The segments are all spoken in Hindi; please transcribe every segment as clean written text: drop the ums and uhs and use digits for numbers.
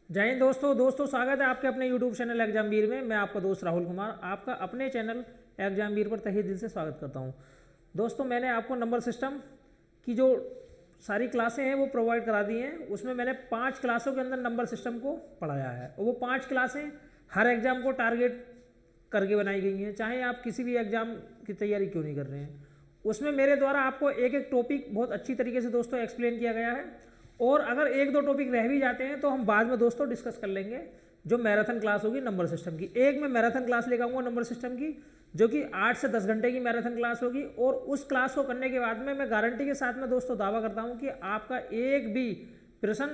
जय हिंद दोस्तों स्वागत है आपके अपने YouTube चैनल एग्जामवीर में। मैं आपका दोस्त राहुल कुमार आपका अपने चैनल एग्जामवीर पर तहे दिल से स्वागत करता हूं। दोस्तों मैंने आपको नंबर सिस्टम की जो सारी क्लासें हैं वो प्रोवाइड करा दी हैं। उसमें मैंने 5 क्लासों के अंदर नंबर सिस्टम को पढ़ाया है और वो 5 क्लासें हर एग्ज़ाम को टारगेट करके बनाई गई हैं, चाहे आप किसी भी एग्ज़ाम की तैयारी क्यों नहीं कर रहे हैं। उसमें मेरे द्वारा आपको एक एक टॉपिक बहुत अच्छी तरीके से दोस्तों एक्सप्लेन किया गया है और अगर एक दो टॉपिक रह भी जाते हैं तो हम बाद में दोस्तों डिस्कस कर लेंगे। जो मैराथन क्लास होगी नंबर सिस्टम की, एक मैं मैराथन क्लास लेकर आऊँगा नंबर सिस्टम की, जो कि 8 से 10 घंटे की मैराथन क्लास होगी। और उस क्लास को करने के बाद में मैं गारंटी के साथ में दोस्तों दावा करता हूँ कि आपका एक भी प्रश्न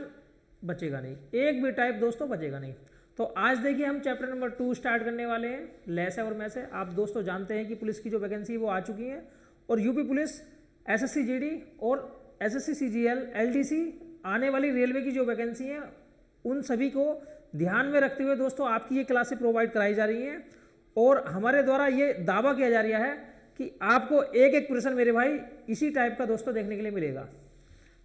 बचेगा नहीं, एक भी टाइप दोस्तों बचेगा नहीं। तो आज देखिए हम चैप्टर नंबर 2 स्टार्ट करने वाले हैं, लेस है और मैस है। आप दोस्तों जानते हैं कि पुलिस की जो वैकेंसी है वो आ चुकी है और यूपी पुलिस, एसएससी जीडी और एसएससी सीजीएल, एलडीसी आने वाली रेलवे की जो वैकेंसी है उन सभी को ध्यान में रखते हुए दोस्तों आपकी ये क्लासें प्रोवाइड कराई जा रही हैं। और हमारे द्वारा ये दावा किया जा रहा है कि आपको एक एक प्रश्न मेरे भाई इसी टाइप का दोस्तों देखने के लिए मिलेगा।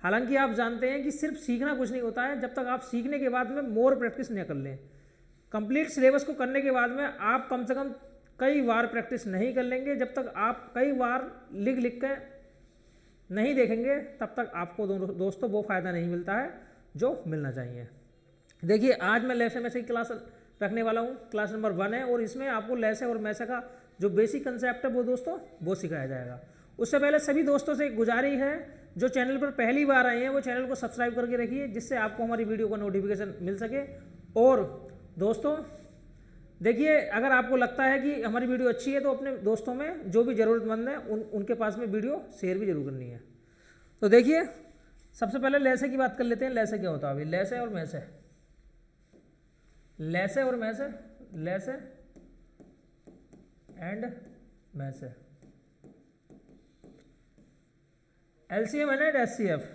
हालांकि आप जानते हैं कि सिर्फ सीखना कुछ नहीं होता है, जब तक आप सीखने के बाद में मोर प्रैक्टिस न कर लें। कंप्लीट सिलेबस को करने के बाद में आप कम से कम कई बार प्रैक्टिस नहीं कर लेंगे, जब तक आप कई बार लिख लिख के नहीं देखेंगे तब तक आपको दोस्तों वो फ़ायदा नहीं मिलता है जो मिलना चाहिए। देखिए आज मैं लेसे मैसे की क्लास रखने वाला हूँ, क्लास नंबर 1 है और इसमें आपको लेसे और मैसे का जो बेसिक कंसेप्ट है वो दोस्तों वो सिखाया जाएगा। उससे पहले सभी दोस्तों से गुजारिश है जो चैनल पर पहली बार आए हैं वो चैनल को सब्सक्राइब करके रखिए, जिससे आपको हमारी वीडियो का नोटिफिकेशन मिल सके। और दोस्तों देखिए अगर आपको लगता है कि हमारी वीडियो अच्छी है तो अपने दोस्तों में जो भी ज़रूरतमंद है उनके पास में वीडियो शेयर भी जरूर करनी है। तो देखिए सबसे पहले लेसे की बात कर लेते हैं। लेसे क्या होता है? अभी लेसे और मैसे, लेसे और मैसे, लेसे एंड मैसे, एलसीएम एंड एचसीएफ।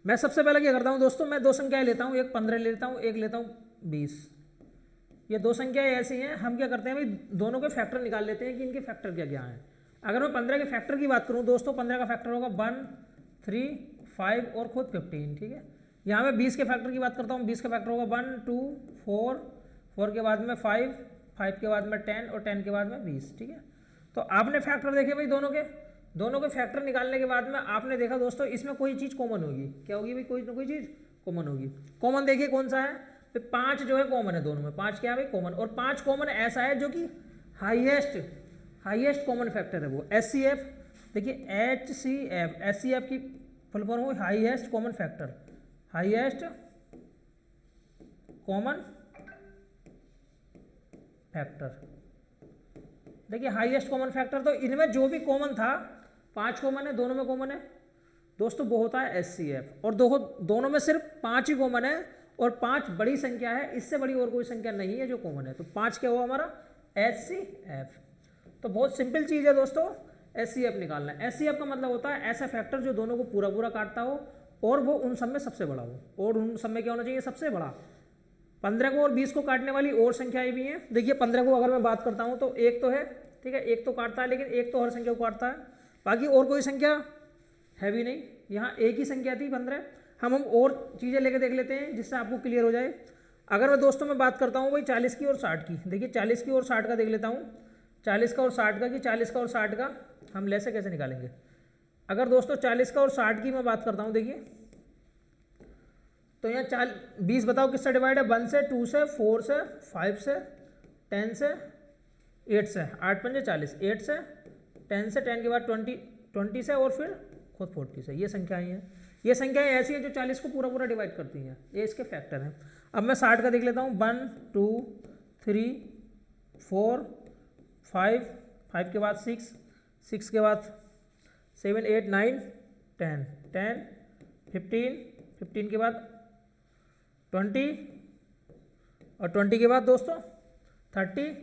मैं सबसे पहले क्या करता हूँ दोस्तों, मैं दो संख्याएं लेता हूँ, एक 15 लेता हूँ, एक लेता हूँ 20। ये दो संख्याएं ऐसी हैं, हम क्या करते हैं भाई दोनों के फैक्टर निकाल लेते हैं कि इनके फैक्टर क्या क्या हैं। अगर मैं 15 के फैक्टर की बात करूं दोस्तों, 15 का फैक्टर होगा 1, 3, 5 और खुद 15, ठीक है। यहाँ मैं 20 के फैक्टर की बात करता हूँ, 20 का फैक्टर होगा 1, 2, 4, 4 के बाद में 5, 5 के बाद में 10 और 10 के बाद में 20, ठीक है। तो आपने फैक्टर देखे भाई दोनों के फैक्टर निकालने के बाद में आपने देखा दोस्तों इसमें कोई चीज़ कॉमन होगी। क्या होगी भाई? कोई ना कोई चीज़ कॉमन होगी। कॉमन देखिए कौन सा है? 5 जो है कॉमन है दोनों में, 5 क्या है भाई? कॉमन। और 5 कॉमन ऐसा है जो कि हाईएस्ट कॉमन फैक्टर है वो एचसीएफ। देखिए एचसीएफ, एचसीएफ की फुल फॉर्म हो highest common factor, highest common factor. देखिए हाईएस्ट कॉमन फैक्टर, तो इनमें जो भी कॉमन था, 5 कॉमन है, दोनों में कॉमन है दोस्तों, वो होता है एचसीएफ। और दोनों में सिर्फ 5 ही कॉमन है और 5 बड़ी संख्या है, इससे बड़ी और कोई संख्या नहीं है जो कॉमन है। तो 5 क्या हुआ हमारा? एचसीएफ। तो बहुत सिंपल चीज़ है दोस्तों एचसीएफ निकालना। एचसीएफ का मतलब होता है ऐसा फैक्टर जो दोनों को पूरा पूरा काटता हो और वो उन सब में सबसे बड़ा हो। और उन सब में क्या होना चाहिए? सबसे बड़ा। 15 को और 20 को काटने वाली और संख्याएं भी हैं। देखिए 15 को अगर मैं बात करता हूँ तो एक तो है, ठीक है, एक तो काटता है, लेकिन एक तो हर संख्या को काटता है, बाकी और कोई संख्या है भी नहीं। यहाँ एक ही संख्या थी 15। हम और चीज़ें लेके देख लेते हैं जिससे आपको क्लियर हो जाए। अगर मैं दोस्तों मैं बात करता हूँ भाई 40 की और 60 की, देखिए 40 की और 60 का देख लेता हूँ, 40 का और 60 का, कि 40 का और 60 का हम लेसे कैसे निकालेंगे। अगर दोस्तों 40 का और 60 की मैं बात करता हूँ, देखिए तो यहाँ 20 बताओ किससे डिवाइड है? 1 से, 2 से, 4 से, 5 से, 10 से, 8 से, 8 पंजे 40, 8 से, 10 से, 10 के बाद 20 से और फिर खुद 40 से। ये संख्याएं हैं, ये संख्याएं ऐसी हैं जो 40 को पूरा पूरा डिवाइड करती हैं, ये इसके फैक्टर हैं। अब मैं 60 का देख लेता हूँ, 1, 2, 3, 4, 5, 5 के बाद 6, 6 के बाद 7, 8, 9, 10, 10, 15, 15 के बाद 20 और 20 के बाद दोस्तों 30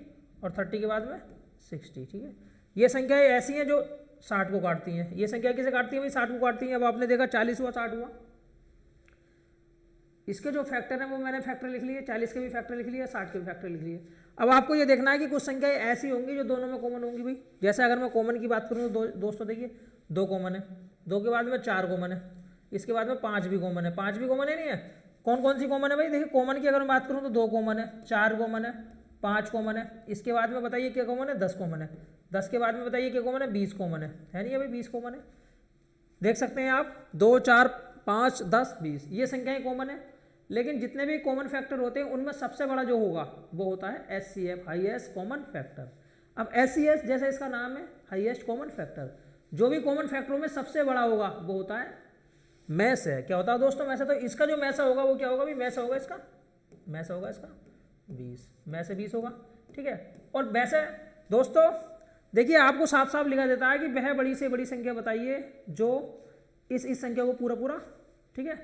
और 30 के बाद में 60, ठीक है। ये संख्याएं ऐसी हैं जो 60 को काटती हैं। ये संख्या किसे काटती है भाई? 60 को काटती हैं। अब आपने देखा 40 हुआ, 60 हुआ, इसके जो फैक्टर हैं वो मैंने फैक्टर लिख लिए, 40 के भी फैक्टर लिख लिए, 60 के भी फैक्टर लिख लिए। अब आपको ये देखना है कि कुछ संख्याएं ऐसी होंगी जो दोनों में कॉमन होंगी भाई। जैसे अगर मैं कॉमन की बात करूँ तो दोस्तों देखिए 2 कॉमन है, 2 के बाद में 4 कॉमन है, इसके बाद में 5 भी कॉमन है, 5 भी कॉमन है नहीं है, कौन कौन सी कॉमन है भाई? देखिए कॉमन की अगर मैं बात करूँ तो 2 कॉमन है, 4 कॉमन है, 5 कॉमन है, इसके बाद में बताइए क्या कॉमन है? 10 कॉमन है, 10 के बाद में बताइए क्या कॉमन है? 20 कॉमन है नहीं है भाई? 20 कॉमन है, देख सकते हैं आप 2 4 5 10 20 ये संख्याएं कॉमन है। लेकिन जितने भी कॉमन फैक्टर होते हैं उनमें सबसे बड़ा जो होगा वो होता है HCF, हाईएस्ट कॉमन फैक्टर। अब HCF जैसे इसका नाम है हाईएस्ट कॉमन फैक्टर, जो भी कॉमन फैक्टरों में सबसे बड़ा होगा वो होता है मैस है। क्या होता है दोस्तों? मैस है। तो इसका जो मैस होगा वो क्या होगा भाई? मैस होगा इसका, मैस होगा इसका 20, मैस से 20 होगा, ठीक है। और वैसे दोस्तों देखिए आपको साफ साफ लिखा देता है कि वह बड़ी से बड़ी संख्या बताइए जो इस संख्या को पूरा पूरा, ठीक है।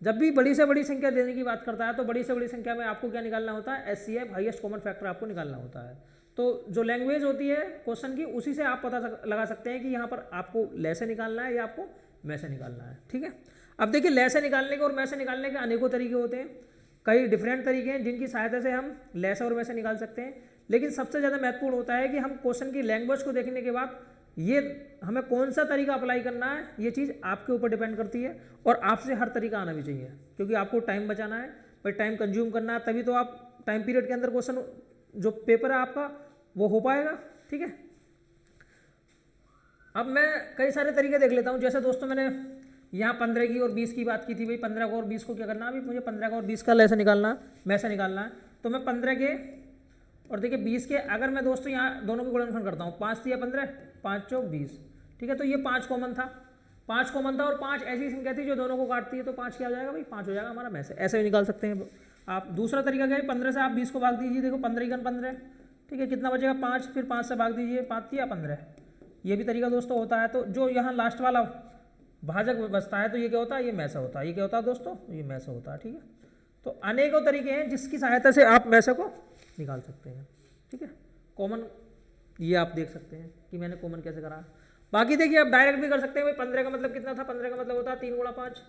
जब भी बड़ी से बड़ी संख्या देने की बात करता है तो बड़ी से बड़ी संख्या में आपको क्या निकालना होता है? HCF, हाईएस्ट कॉमन फैक्टर आपको निकालना होता है। तो जो लैंग्वेज होती है क्वेश्चन की उसी से आप पता लगा सकते हैं कि यहाँ पर आपको ले से निकालना है या आपको मैं से निकालना है, ठीक है। अब देखिए ले से निकालने के और मैं से निकालने के अनेकों तरीके होते हैं, कई डिफरेंट तरीके हैं जिनकी सहायता से हम ले से और मैं से निकाल सकते हैं। लेकिन सबसे ज़्यादा महत्वपूर्ण होता है कि हम क्वेश्चन की लैंग्वेज को देखने के बाद ये हमें कौन सा तरीका अप्लाई करना है, ये चीज़ आपके ऊपर डिपेंड करती है। और आपसे हर तरीका आना भी चाहिए, क्योंकि आपको टाइम बचाना है, पर टाइम कंज्यूम करना है, तभी तो आप टाइम पीरियड के अंदर क्वेश्चन जो पेपर है आपका वो हो पाएगा, ठीक है। अब मैं कई सारे तरीके देख लेता हूँ। जैसे दोस्तों मैंने यहाँ 15 की और 20 की बात की थी भाई, 15 को और 20 को क्या करना है? अभी मुझे 15 का और 20 का लेसे निकालना है, मैसे निकालना है। तो मैं 15 के और देखिए 20 के अगर मैं दोस्तों यहाँ दोनों को गुणनफल करता हूँ, 5 दिया 15, 5 चौक 20, ठीक है। तो ये 5 कॉमन था, 5 कॉमन था और 5 ऐसी संख्या थी जो दोनों को काटती है, तो 5 क्या हो जाएगा भाई? 5 हो जाएगा हमारा मैसे। ऐसे भी निकाल सकते हैं आप। दूसरा तरीका क्या है? 15 से आप 20 को भाग दीजिए, देखो 15 15, ठीक है, कितना बचेगा? 5, फिर 5 से भाग दीजिए, 5 या 15, ये भी तरीका दोस्तों होता है। तो जो यहाँ लास्ट वाला भाजक बचता है तो ये क्या होता है? ये मैसा होता है। ये क्या होता है दोस्तों? ये मैसा होता है, ठीक है। तो अनेकों तरीके हैं जिसकी सहायता से आप मैसे को निकाल सकते हैं, ठीक है। कॉमन ये आप देख सकते हैं कि मैंने कॉमन कैसे करा। बाकी देखिए आप डायरेक्ट भी कर सकते हैं भाई। 15 का मतलब कितना था? 15 का मतलब होता है 3 गुणा 5।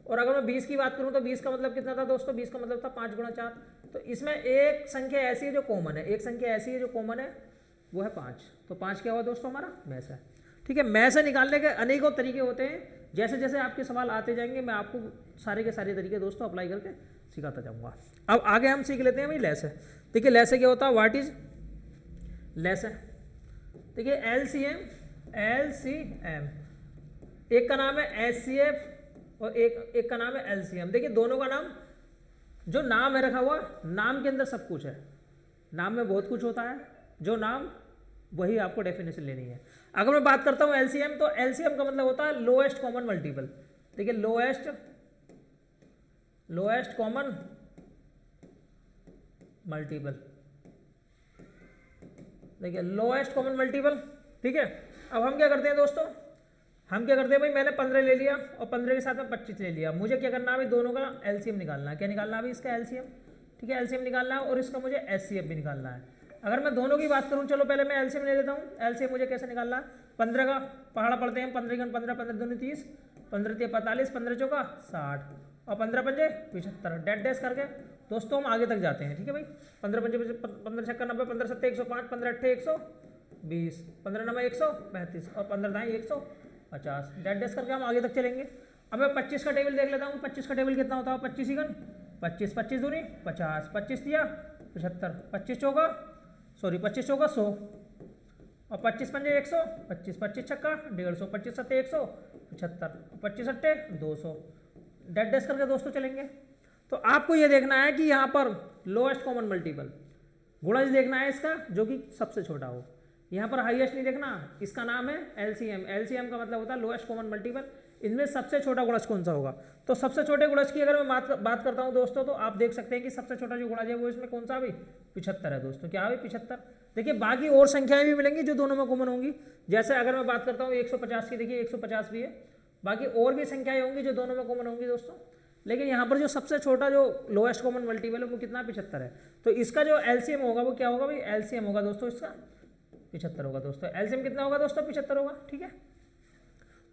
और अगर मैं 20 की बात करूँ तो 20 का मतलब कितना था दोस्तों? 20 का मतलब था 5 गुणा 4। तो इसमें एक संख्या ऐसी है जो कॉमन है, एक संख्या ऐसी है जो कॉमन है, वो है 5। तो 5 क्या हुआ दोस्तों? हमारा मैस है, ठीक है। मैस से निकालने के अनेकों तरीके होते हैं। जैसे जैसे आपके सवाल आते जाएंगे मैं आपको सारे के सारे तरीके दोस्तों अप्लाई करके सिखाता जाऊंगा। अब आगे हम सीख लेते हैं भाई लेस है। देखिए लेस है क्या होता है? व्हाट इज लेस है? देखिए LCM, एक का नाम है HCF और एक का नाम है LCM। देखिए दोनों का नाम, जो नाम है रखा हुआ, नाम के अंदर सब कुछ है, नाम में बहुत कुछ होता है, जो नाम वही आपको डेफिनेशन लेनी है। अगर मैं बात करता हूं LCM, तो LCM का मतलब होता है लोएस्ट कॉमन मल्टीपल। देखिए लोएस्ट कॉमन मल्टीपल, देखिए लोएस्ट कॉमन मल्टीपल, ठीक है। अब हम क्या करते हैं दोस्तों? हम क्या करते हैं भाई? मैंने 15 ले लिया और 15 के साथ में 25 ले लिया। मुझे क्या करना है भाई? दोनों का LCM निकालना है। क्या निकालना है भाई? इसका LCM, ठीक है, LCM निकालना है और इसका मुझे HCF भी निकालना है। अगर मैं दोनों की बात करूं, चलो पहले मैं LCM ले लेता हूं। LCM मुझे कैसे निकालना है? 15 का पहाड़ा पढ़ते हैं, 15 × 15, 15 दूनी 30, 15 × 45, 15 चौका 60 और 15 पंजे 75, डेड डैश करके दोस्तों हम आगे तक जाते हैं, ठीक है भाई। 15 पंजे 15 छक्का 90, 15 सत्ते 105, 15 अट्ठे 120, 15 9 135 और 15 दाएँ 150, डेड डैश करके हम आगे तक चलेंगे। अब मैं 25 का टेबल देख लेता हूँ। 25 का टेबल कितना होता है? 25 इगन 25, 25 दूनी 50, 25 दिया 75, 25 चौका 100 और 25 पंजे 100, 25 छक्का 150, 25 सत्ते 175, 25 अट्ठे 200, डेड डैश करके दोस्तों चलेंगे। तो आपको ये देखना है कि यहाँ पर लोएस्ट कॉमन मल्टीपल गुणज देखना है इसका, जो कि सबसे छोटा हो। यहाँ पर हाईएस्ट नहीं देखना, इसका नाम है LCM। LCM का मतलब होता है लोएस्ट कॉमन मल्टीपल। इनमें सबसे छोटा गुणज कौन सा होगा? तो सबसे छोटे गुणज की अगर मैं बात करता हूँ दोस्तों, तो आप देख सकते हैं कि सबसे छोटा जो गुणज है वो इसमें कौन सा भी 75 है दोस्तों। क्या है 75? देखिए बाकी और संख्याएं भी मिलेंगी जो दोनों में कॉमन होंगी। जैसे अगर मैं बात करता हूँ 150 की, देखिए 150 भी है, बाकी और भी संख्याएं होंगी जो दोनों में कॉमन होंगी दोस्तों। लेकिन यहाँ पर जो सबसे छोटा जो लोएस्ट कॉमन मल्टीपल है वो कितना? 75 है। तो इसका जो LCM होगा वो क्या होगा भाई? LCM होगा दोस्तों इसका 75 होगा दोस्तों। LCM कितना होगा दोस्तों? 75 होगा, ठीक है।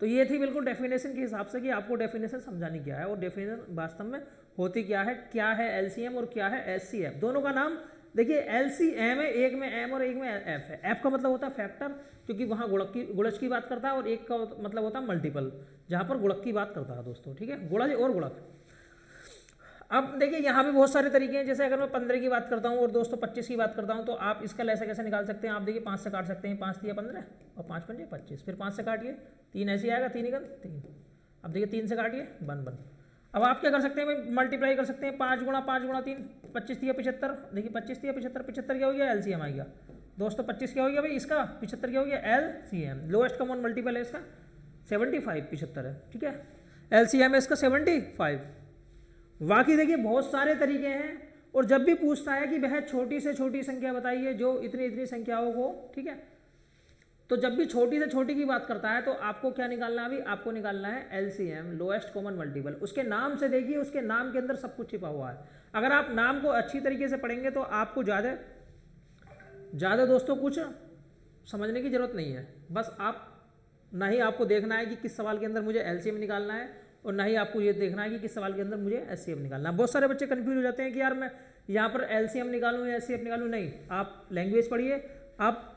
तो ये थी बिल्कुल डेफिनेशन के हिसाब से कि आपको डेफिनेशन समझानी क्या है और डेफिनेशन वास्तव में होती क्या है LCM और क्या है HCF। दोनों का नाम देखिए LCM है, एक में M और एक में F है। F का मतलब होता है फैक्टर, क्योंकि वहाँ गुणज की बात करता है, और एक का मतलब होता है मल्टीपल, जहाँ पर गुणक की बात करता है दोस्तों, ठीक है, गुणज और गुणक। अब देखिए यहाँ भी बहुत सारे तरीके हैं, जैसे अगर मैं 15 की बात करता हूँ और दोस्तों 25 की बात करता हूँ, तो आप इसका ऐसा कैसे निकाल सकते हैं। आप देखिए 5 से काट सकते हैं, 5 दिया 15 और 5 पंजे 25, फिर 5 से काटिए 3 ऐसे आएगा, 3 इकन 3। अब देखिए 3 से काटिए 1 1। अब आप क्या कर सकते हैं भाई, मल्टीप्लाई कर सकते हैं, 5 गुणा 3, 25 दिया 75। देखिए 25 दिया 75, 75 क्या हो गया, एलसीएम आ गया दोस्तों। 25 क्या हो गया भाई इसका, 75 क्या हो गया, एलसीएम। लोएस्ट कॉमन मल्टीपल है इसका 75, 75 है, ठीक है। एलसीएम है इसका 75। बाकी देखिए बहुत सारे तरीके हैं, और जब भी पूछता है कि वह छोटी से छोटी संख्या बताइए जो इतनी इतनी संख्याओं को, ठीक है, तो जब भी छोटी से छोटी की बात करता है तो आपको क्या निकालना है, अभी आपको निकालना है एलसीएम, लोएस्ट कॉमन मल्टीपल। उसके नाम से देखिए, उसके नाम के अंदर सब कुछ छिपा हुआ है। अगर आप नाम को अच्छी तरीके से पढ़ेंगे तो आपको ज़्यादा दोस्तों कुछ समझने की जरूरत नहीं है। बस आप ना ही आपको देखना है कि किस सवाल के अंदर मुझे एलसीएम निकालना है, और ना ही आपको ये देखना है कि किस सवाल के अंदर मुझे एचसीएफ निकालना है। बहुत सारे बच्चे कंफ्यूज हो जाते हैं कि यार मैं यहाँ पर एलसीएम निकालूँ या एचसीएफ निकालूँ। नहीं, आप लैंग्वेज पढ़िए, आप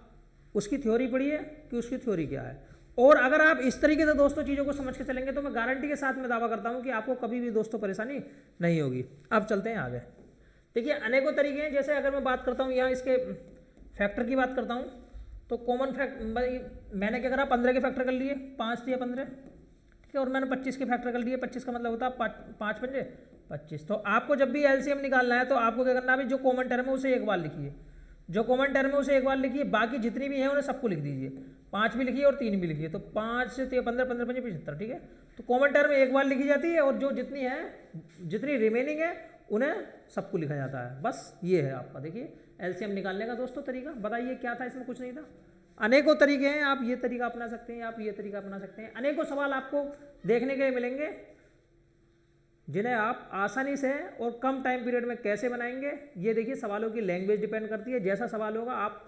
उसकी थ्योरी पढ़िए कि उसकी थ्योरी क्या है, और अगर आप इस तरीके से दोस्तों चीज़ों को समझ के चलेंगे तो मैं गारंटी के साथ में दावा करता हूँ कि आपको कभी भी दोस्तों परेशानी नहीं होगी। अब चलते हैं आगे। देखिए अनेकों तरीके हैं, जैसे अगर मैं बात करता हूँ यहाँ इसके फैक्टर की बात करता हूँ, तो कॉमन फैक्ट मैंने क्या करा, 15 के फैक्टर कर लिए, 5 दिया 15, ठीक है, और मैंने 25 के फैक्टर कर लिए। 25 का मतलब होता है 5 पंजे 25। तो आपको जब भी एलसीएम निकालना है तो आपको क्या करना है, जो कॉमन टर्म है उसे एक बार लिखिए, जो कॉमन टर्म है उसे एक बार लिखिए, बाकी जितनी भी है उन्हें सबको लिख दीजिए। 5 भी लिखिए और 3 भी लिखिए, तो 5 से 15, 15 पंजे 75, ठीक है। तो कॉमन टर्म एक बार लिखी जाती है, और जो जितनी रिमेनिंग है उन्हें सबको लिखा जाता है। बस ये है आपका, देखिए एलसीएम निकालने का दोस्तों तरीका। बताइए क्या था इसमें, कुछ नहीं था। अनेकों तरीके हैं, आप ये तरीका अपना सकते हैं, आप ये तरीका अपना सकते हैं। अनेकों सवाल आपको देखने के लिए मिलेंगे जिन्हें आप आसानी से और कम टाइम पीरियड में कैसे बनाएंगे। ये देखिए सवालों की लैंग्वेज डिपेंड करती है, जैसा सवाल होगा आप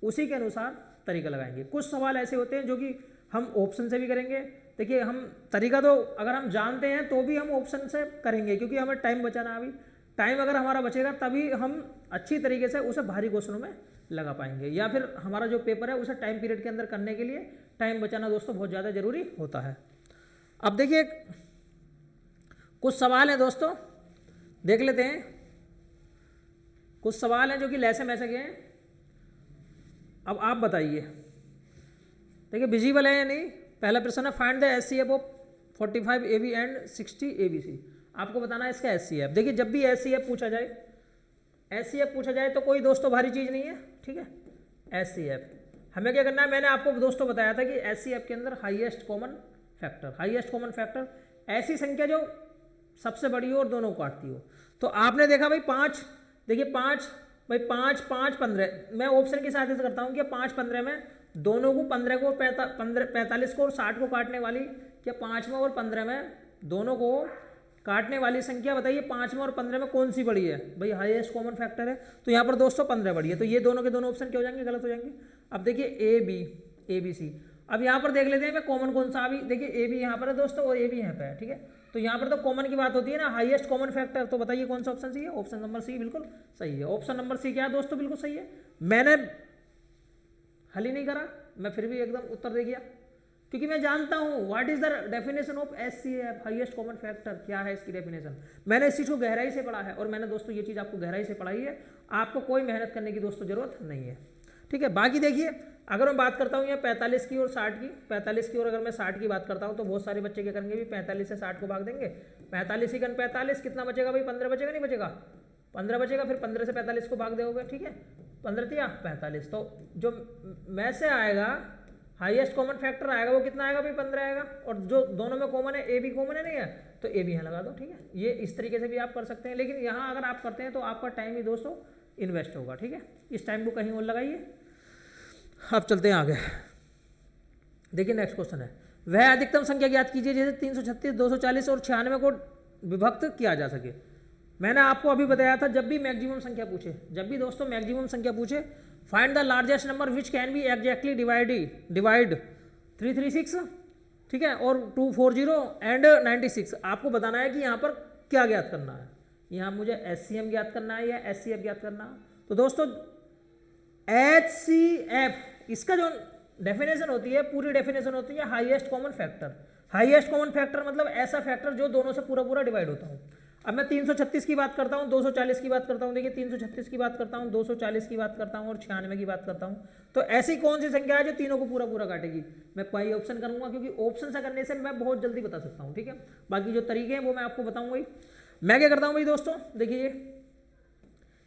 उसी के अनुसार तरीका लगाएंगे। कुछ सवाल ऐसे होते हैं जो कि हम ऑप्शन से भी करेंगे। देखिए हम तरीका तो अगर हम जानते हैं तो भी हम ऑप्शन से करेंगे, क्योंकि हमें टाइम बचाना। अभी टाइम अगर हमारा बचेगा तभी हम अच्छी तरीके से उसे भारी क्वेश्चनों में लगा पाएंगे, या फिर हमारा जो पेपर है उसे टाइम पीरियड के अंदर करने के लिए टाइम बचाना दोस्तों बहुत ज़्यादा जरूरी होता है। अब देखिए कुछ सवाल हैं दोस्तों, देख लेते हैं। कुछ सवाल हैं जो कि लैसे मैसे के हैं। अब आप बताइए, देखिए विजिबल है या नहीं। पहला प्रश्न है, find the HCF of 45 AB and 60 ABC। आपको बताना है इसका एचसीएफ। देखिए जब भी एचसीएफ पूछा जाए तो कोई दोस्तों भारी चीज़ नहीं है, ठीक है। एचसीएफ हमें क्या करना है, मैंने आपको दोस्तों बताया था कि एचसीएफ के अंदर हाईएस्ट कॉमन फैक्टर ऐसी संख्या जो सबसे बड़ी हो और दोनों को काटती हो। तो आपने देखा भाई 5, देखिए 5 भाई 5 5 15। मैं ऑप्शन की सहायता से करता हूँ कि 5 15 में दोनों को 15 को 45 को और 60 को काटने वाली, क्या 5 में और 15 में दोनों को काटने वाली संख्या बताइए। 5 में और 15 में कौन सी बड़ी है भाई, हाईएस्ट कॉमन फैक्टर है। तो यहाँ पर दोस्तों 15 बड़ी है, तो ये दोनों के दोनों ऑप्शन क्या हो जाएंगे, गलत हो जाएंगे। अब देखिए ABC। अब यहाँ पर देख लेते हैं मैं कॉमन कौन सा। अभी देखिए ए बी यहाँ पर है दोस्तों और ए बी यहाँ पे है, ठीक है। तो यहाँ पर तो कॉमन की बात होती है ना, हाईएस्ट कॉमन फैक्टर। तो बताइए कौन सा ऑप्शन सही है। ऑप्शन नंबर सी बिल्कुल सही है। ऑप्शन नंबर सी क्या है दोस्तों, बिल्कुल सही है। मैंने हल ही नहीं करा, मैं फिर भी एकदम उत्तर दे गया, क्योंकि मैं जानता हूँ what is the definition of HCF, highest common factor. क्या है इसकी डेफिनेशन, मैंने इस चीज़ को गहराई से पढ़ा है, और मैंने दोस्तों ये चीज़ आपको गहराई से पढ़ाई है। आपको कोई मेहनत करने की दोस्तों जरूरत नहीं है, ठीक है। बाकी देखिए अगर मैं बात करता हूँ ये 45 की और 60 की, 45 की और अगर मैं 60 की बात करता हूँ तो बहुत सारे बच्चे क्या करेंगे भी 45 से 60 को भाग देंगे। 45 ही 45 कितना बचेगा भाई, 15 बचेगा, नहीं बचेगा, 15 बचेगा। फिर 15 से 45 को भाग दोगे, ठीक है, 15 दिया 45। तो जो में से आएगा हाईएस्ट कॉमन फैक्टर आएगा वो कितना आएगा भाई, 15 आएगा। और जो दोनों में कॉमन है, ए बी कॉमन है, नहीं है, तो ए बी यहाँ लगा दो, ठीक है। ये इस तरीके से भी आप कर सकते हैं, लेकिन यहाँ अगर आप करते हैं तो आपका टाइम ही दोस्तों इन्वेस्ट होगा, ठीक है। इस टाइम को कहीं और लगाइए। अब चलते हैं आगे। देखिए नेक्स्ट क्वेश्चन है, वह अधिकतम संख्या ज्ञात कीजिए जिसे 336, 240 और 96 को विभक्त किया जा सके। मैंने आपको अभी बताया था जब भी मैक्सिमम संख्या पूछे, जब भी दोस्तों मैक्सिमम संख्या पूछे, find the largest number which can be exactly divide 336, ठीक है, और 240 एंड 96। आपको बताना है कि यहाँ पर क्या ज्ञात करना है। यहाँ मुझे एचसीएम ज्ञात करना है या एचसीएफ ज्ञात करना है। तो दोस्तों एचसीएफ, इसका जो डेफिनेशन होती है, पूरी डेफिनेशन होती है highest common factor. Highest common factor मतलब ऐसा फैक्टर जो दोनों से पूरा पूरा डिवाइड होता हो। अब मैं 336 की बात करता हूँ, 240 की बात करता हूँ, देखिए 336 की बात करता हूँ, 240 की बात करता हूँ और 96 की बात करता हूँ, तो ऐसी कौन सी संख्या है जो तीनों को पूरा पूरा काटेगी? मैं कोई ऑप्शन करूंगा, क्योंकि ऑप्शन से करने से मैं बहुत जल्दी बता सकता हूँ, ठीक है। बाकी जो तरीके हैं वो मैं आपको बताऊंगा ही। मैं क्या करता हूँ भाई दोस्तों, देखिए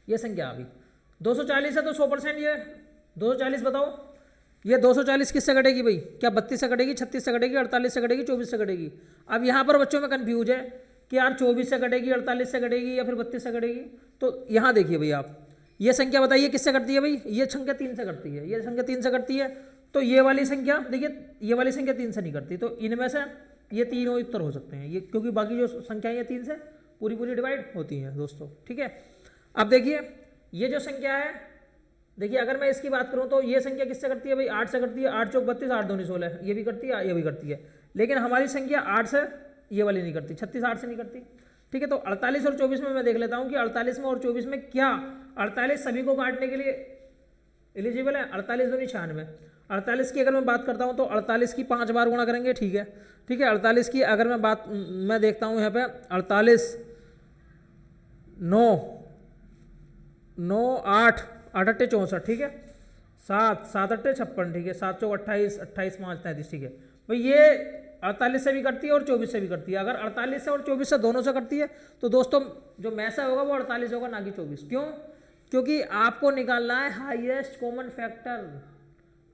ये संख्या अभी 240 है तो 100% ये 240 बताओ, ये 240 किससे कटेगी भाई? क्या 32 से कटेगी, 36 से कटेगी, 48 से कटेगी, 24 से कटेगी? अब यहाँ पर बच्चों में कन्फ्यूज है कि यार 24 से कटेगी, 48 से कटेगी या फिर 32 से कटेगी। तो यहाँ देखिए भाई आप, ये संख्या बताइए किससे कटती है भाई? ये संख्या 3 से कटती है, ये संख्या 3 से कटती है, तो ये वाली संख्या देखिए, ये वाली संख्या 3 से नहीं कटती, तो इनमें से ये तीनों उत्तर हो सकते हैं ये, क्योंकि बाकी जो संख्याएं 3 से पूरी पूरी डिवाइड होती हैं दोस्तों, ठीक है। अब देखिए ये जो संख्या है, देखिए अगर मैं इसकी बात करूं तो ये संख्या किससे करती है भाई? 8 से करती है, 8 चौक 32, 8 दूनी 16, ये भी करती है, ये भी करती है, लेकिन हमारी संख्या 8 से ये वाली नहीं करती, 36 8 से नहीं करती, ठीक है। तो 48 और 24 में मैं देख लेता हूं कि 48 में और 24 में क्या 48 सभी को काटने के लिए एलिजिबल है? 48 दूनी 96, 48 की अगर मैं बात करता हूं तो 48 की 5 बार गुणा करेंगे, ठीक है, ठीक है। 48 की अगर मैं देखता हूं यहाँ पे 48 9 9 8 8 अट्ठे 64, ठीक है, 7 7 अट्ठे 56, ठीक है, 7 चौक 28 28 5 33, ठीक है भाई। ये 48 से भी करती है और 24 से भी करती है। अगर 48 से और 24 से दोनों से करती है तो दोस्तों जो मैसा होगा वो 48 होगा, ना कि 24। क्यों? क्योंकि आपको निकालना है हाईएस्ट कॉमन फैक्टर,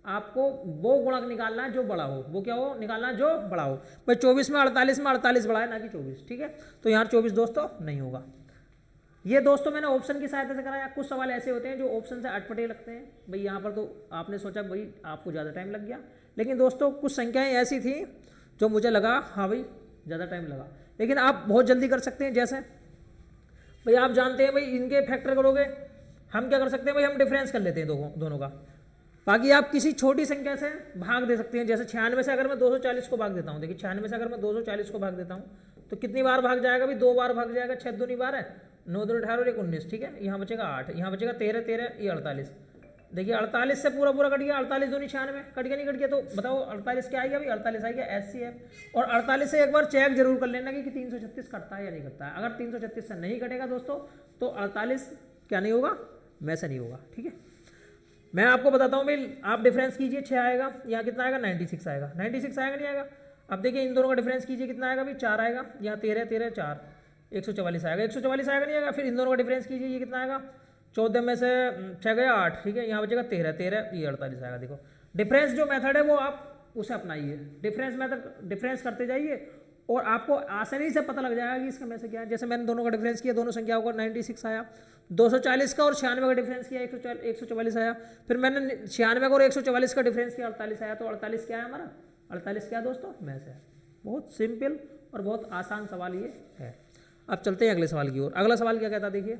आपको वो गुणक निकालना है जो बड़ा हो, वो क्या हो निकालना है जो बड़ा हो। भाई 24 में 48 बड़ा है, ना कि 24, ठीक है। तो यहाँ 24 दोस्तों नहीं होगा। ये दोस्तों मैंने ऑप्शन की सहायता से कराया। कुछ सवाल ऐसे होते हैं जो ऑप्शन से अटपटे लगते हैं भाई, यहाँ पर तो आपने सोचा भाई आपको ज़्यादा टाइम लग गया, लेकिन दोस्तों कुछ संख्याएं ऐसी थी जो मुझे लगा हाँ भाई ज़्यादा टाइम लगा, लेकिन आप बहुत जल्दी कर सकते हैं। जैसे भाई आप जानते हैं भाई इनके फैक्टर करोगे, हम क्या कर सकते हैं भाई, हम डिफरेंस कर लेते हैं दोनों का। बाकी आप किसी छोटी संख्या से भाग दे सकते हैं। जैसे 96 से अगर मैं 240 को भाग देता हूँ, देखिए 96 से अगर मैं 240 को भाग देता हूँ तो कितनी बार भाग जाएगा भाई? 2 बार भाग जाएगा, 6 दूनी बार है, 9 दूनी 18 और 1 19, ठीक है। यहाँ बचेगा 8, यहाँ बचेगा 13 13, ये 48। देखिए 48 से पूरा पूरा कट गया, 48 दूनी 96, कट गया नहीं कट गया? तो बताओ 48 क्या आएगा भाई? 48 आएगा SCF। और 48 से एक बार चेक जरूर कर लेना कि 336 कटता है या नहीं कटता है। अगर 336 से नहीं कटेगा दोस्तों तो 48 क्या नहीं होगा? में से नहीं होगा, ठीक है। मैं आपको बताता हूँ भाई, आप डिफरेंस कीजिए, 6 आएगा, यहाँ कितना आएगा? 96 आएगा, 96 आएगा नहीं आएगा? अब देखिए इन दोनों का डिफरेंस कीजिए, कितना आएगा भाई? 4 आएगा, यहाँ 13 13 4 144 आएगा, 144 आएगा नहीं आएगा? फिर इन दोनों का डिफरेंस कीजिए, ये कितना आएगा? 14 में से 6 गया 8, ठीक है, यहाँ बचेगा 13 13, ये 48 आएगा। देखो डिफरेंस जो मेथड है वो आप उसे अपनाइए, डिफरेंस मेथड डिफरेंस करते जाइए और आपको आसानी से पता लग जाएगा कि इसका में से क्या है। जैसे मैंने दोनों का डिफरेंस किया, दोनों संख्याओं का 96 आया, 240 का और 96 का डिफरेंस किया 144 आया, फिर मैंने 96 का और 144 का डिफरेंस किया 48 आया। तो 48 क्या है हमारा? 48 क्या है दोस्तों? में से है। बहुत सिंपल और बहुत आसान सवाल ये है। अब चलते हैं अगले सवाल की ओर। अगला सवाल क्या कहता है, देखिए